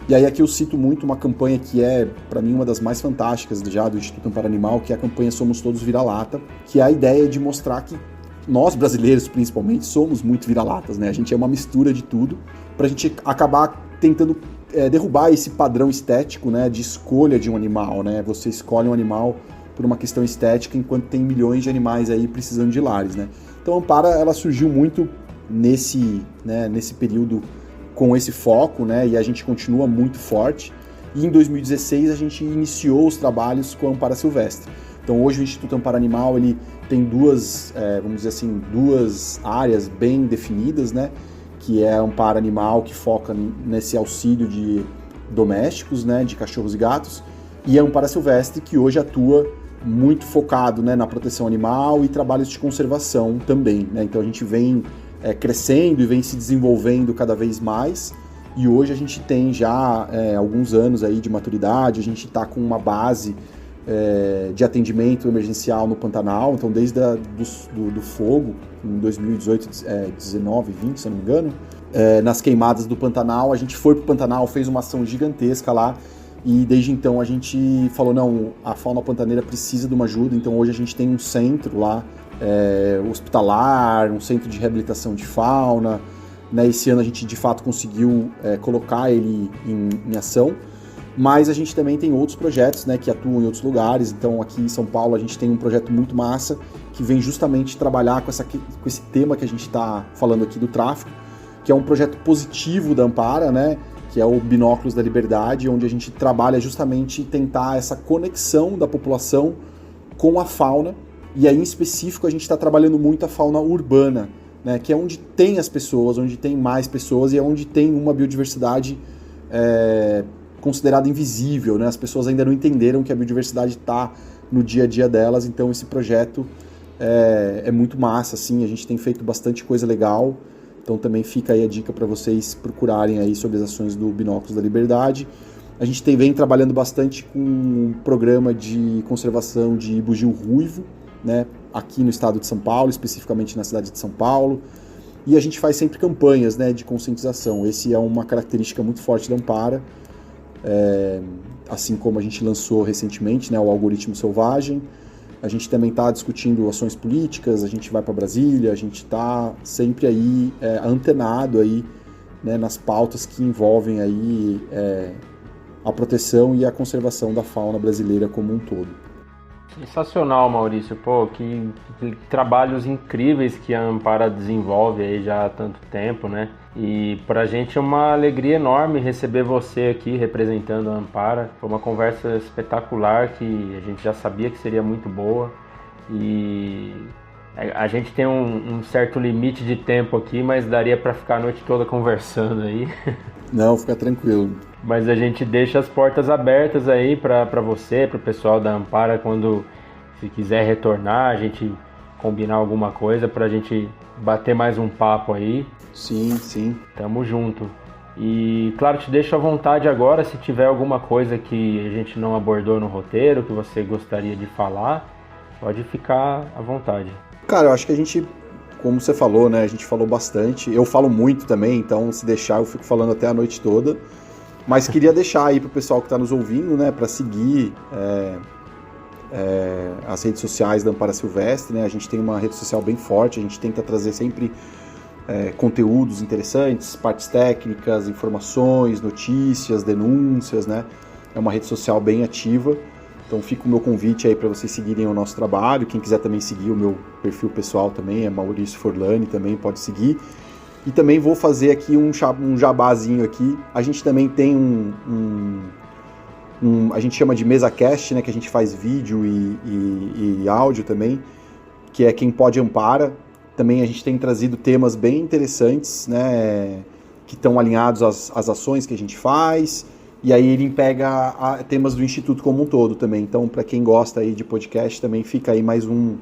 E aí aqui eu cito muito uma campanha que é, para mim, uma das mais fantásticas já do Instituto Amparo Animal, que é a campanha Somos Todos Vira-Lata, que é a ideia de mostrar que nós, brasileiros, principalmente, somos muito vira-latas, né? A gente é uma mistura de tudo, para a gente acabar tentando derrubar esse padrão estético, né, de escolha de um animal, né? Você escolhe um animal por uma questão estética, enquanto tem milhões de animais aí precisando de lares, né? Então a Ampara, ela surgiu muito nesse período com esse foco, né? E a gente continua muito forte. E em 2016 a gente iniciou os trabalhos com a Ampara Silvestre. Então hoje o Instituto Amparo Animal, ele tem duas áreas bem definidas, né? Que é a Amparo Animal, que foca nesse auxílio de domésticos, né, de cachorros e gatos, e a Amparo Silvestre, que hoje atua muito focado, né, na proteção animal e trabalhos de conservação também, né? Então a gente vem crescendo e vem se desenvolvendo cada vez mais, e hoje a gente tem já alguns anos aí de maturidade, a gente está com uma base de atendimento emergencial no Pantanal, então desde do fogo, em 2018, 19, 20, se eu não me engano, nas queimadas do Pantanal, a gente foi pro Pantanal, fez uma ação gigantesca lá, e desde então a gente falou, não, a fauna pantaneira precisa de uma ajuda, então hoje a gente tem um centro lá, hospitalar, um centro de reabilitação de fauna, né? Esse ano a gente de fato conseguiu colocar ele em ação, mas a gente também tem outros projetos, né, que atuam em outros lugares. Então aqui em São Paulo a gente tem um projeto muito massa que vem justamente trabalhar com esse tema que a gente está falando aqui do tráfico, que é um projeto positivo da Ampara, né, que é o Binóculos da Liberdade, onde a gente trabalha justamente tentar essa conexão da população com a fauna, e aí em específico a gente está trabalhando muito a fauna urbana, né, que é onde tem as pessoas, onde tem mais pessoas e é onde tem uma biodiversidade considerada invisível, né? As pessoas ainda não entenderam que a biodiversidade está no dia a dia delas, então esse projeto é muito massa, assim, a gente tem feito bastante coisa legal, então também fica aí a dica para vocês procurarem aí sobre as ações do Binóculos da Liberdade. A gente vem trabalhando bastante com um programa de conservação de bugio ruivo, né? Aqui no estado de São Paulo, especificamente na cidade de São Paulo, e a gente faz sempre campanhas, né, de conscientização. Esse é uma característica muito forte da Ampara, assim como a gente lançou recentemente, né, o Algoritmo Selvagem. A gente também está discutindo ações políticas, a gente vai para Brasília, a gente está sempre aí antenado aí, né, nas pautas que envolvem aí a proteção e a conservação da fauna brasileira como um todo. Sensacional, Maurício. Pô, que trabalhos incríveis que a Ampara desenvolve aí já há tanto tempo, né? E pra gente é uma alegria enorme receber você aqui representando a Ampara. Foi uma conversa espetacular que a gente já sabia que seria muito boa. E a gente tem um certo limite de tempo aqui, mas daria pra ficar a noite toda conversando aí. Não, fica tranquilo. Mas a gente deixa as portas abertas aí para você, para o pessoal da Ampara, quando se quiser retornar, a gente combinar alguma coisa para a gente bater mais um papo aí. Sim, sim. Tamo junto. E claro, te deixo à vontade agora, se tiver alguma coisa que a gente não abordou no roteiro, que você gostaria de falar, pode ficar à vontade. Cara, eu acho que a gente, como você falou, né, a gente falou bastante. Eu falo muito também, então se deixar eu fico falando até a noite toda. Mas queria deixar aí pro pessoal que está nos ouvindo, né, para seguir as redes sociais da Ampara Silvestre, né? A gente tem uma rede social bem forte, a gente tenta trazer sempre conteúdos interessantes, partes técnicas, informações, notícias, denúncias, né? É uma rede social bem ativa, então fica o meu convite aí para vocês seguirem o nosso trabalho. Quem quiser também seguir o meu perfil pessoal também, é Maurício Forlani, também pode seguir. E também vou fazer aqui um jabazinho aqui. A gente também tem a gente chama de MesaCast, né, que a gente faz vídeo e áudio também, que é Quem Pode Ampara. Também a gente tem trazido temas bem interessantes, né, que estão alinhados às ações que a gente faz. E aí ele pega temas do Instituto como um todo também. Então, para quem gosta aí de podcast, também fica aí mais um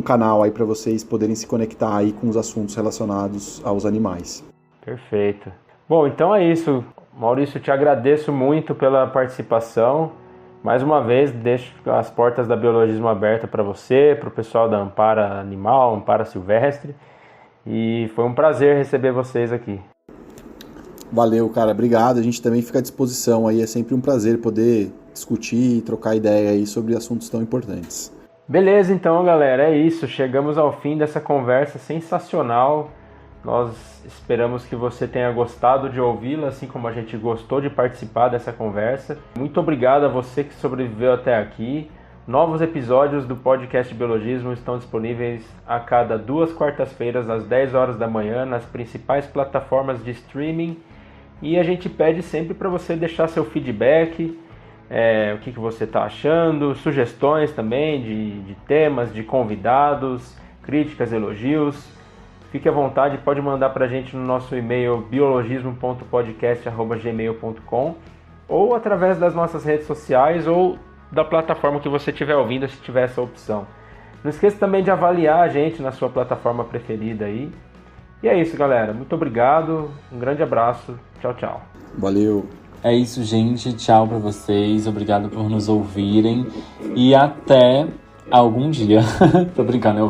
canal aí para vocês poderem se conectar aí com os assuntos relacionados aos animais. Perfeito. Bom, então é isso. Maurício, te agradeço muito pela participação. Mais uma vez, deixo as portas da Biologismo abertas para você, para o pessoal da Ampara Animal, Ampara Silvestre. E foi um prazer receber vocês aqui. Valeu, cara. Obrigado. A gente também fica à disposição aí. É sempre um prazer poder discutir e trocar ideia aí sobre assuntos tão importantes. Beleza, então, galera, é isso. Chegamos ao fim dessa conversa sensacional. Nós esperamos que você tenha gostado de ouvi-la, assim como a gente gostou de participar dessa conversa. Muito obrigado a você que sobreviveu até aqui. Novos episódios do podcast Biologismo estão disponíveis a cada 2 quartas-feiras, às 10 horas da manhã, nas principais plataformas de streaming. E a gente pede sempre para você deixar seu feedback, o que você está achando, sugestões também de temas, de convidados, críticas, elogios. Fique à vontade, pode mandar para a gente no nosso e-mail biologismo.podcast@gmail.com ou através das nossas redes sociais ou da plataforma que você estiver ouvindo, se tiver essa opção. Não esqueça também de avaliar a gente na sua plataforma preferida aí. E é isso, galera. Muito obrigado, um grande abraço. Tchau, tchau. Valeu. É isso, gente. Tchau pra vocês. Obrigado por nos ouvirem. E até algum dia. Tô brincando, eu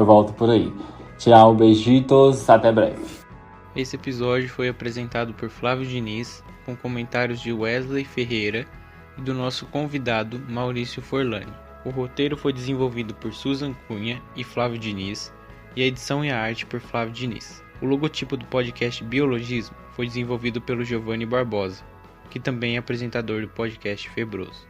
volto por aí. Tchau, beijitos. Até breve. Esse episódio foi apresentado por Flávio Diniz, com comentários de Wesley Ferreira e do nosso convidado Maurício Forlani. O roteiro foi desenvolvido por Susan Cunha e Flávio Diniz, e a edição e a arte por Flávio Diniz. O logotipo do podcast Biologismo foi desenvolvido pelo Giovanni Barbosa, que também é apresentador do podcast Febroso.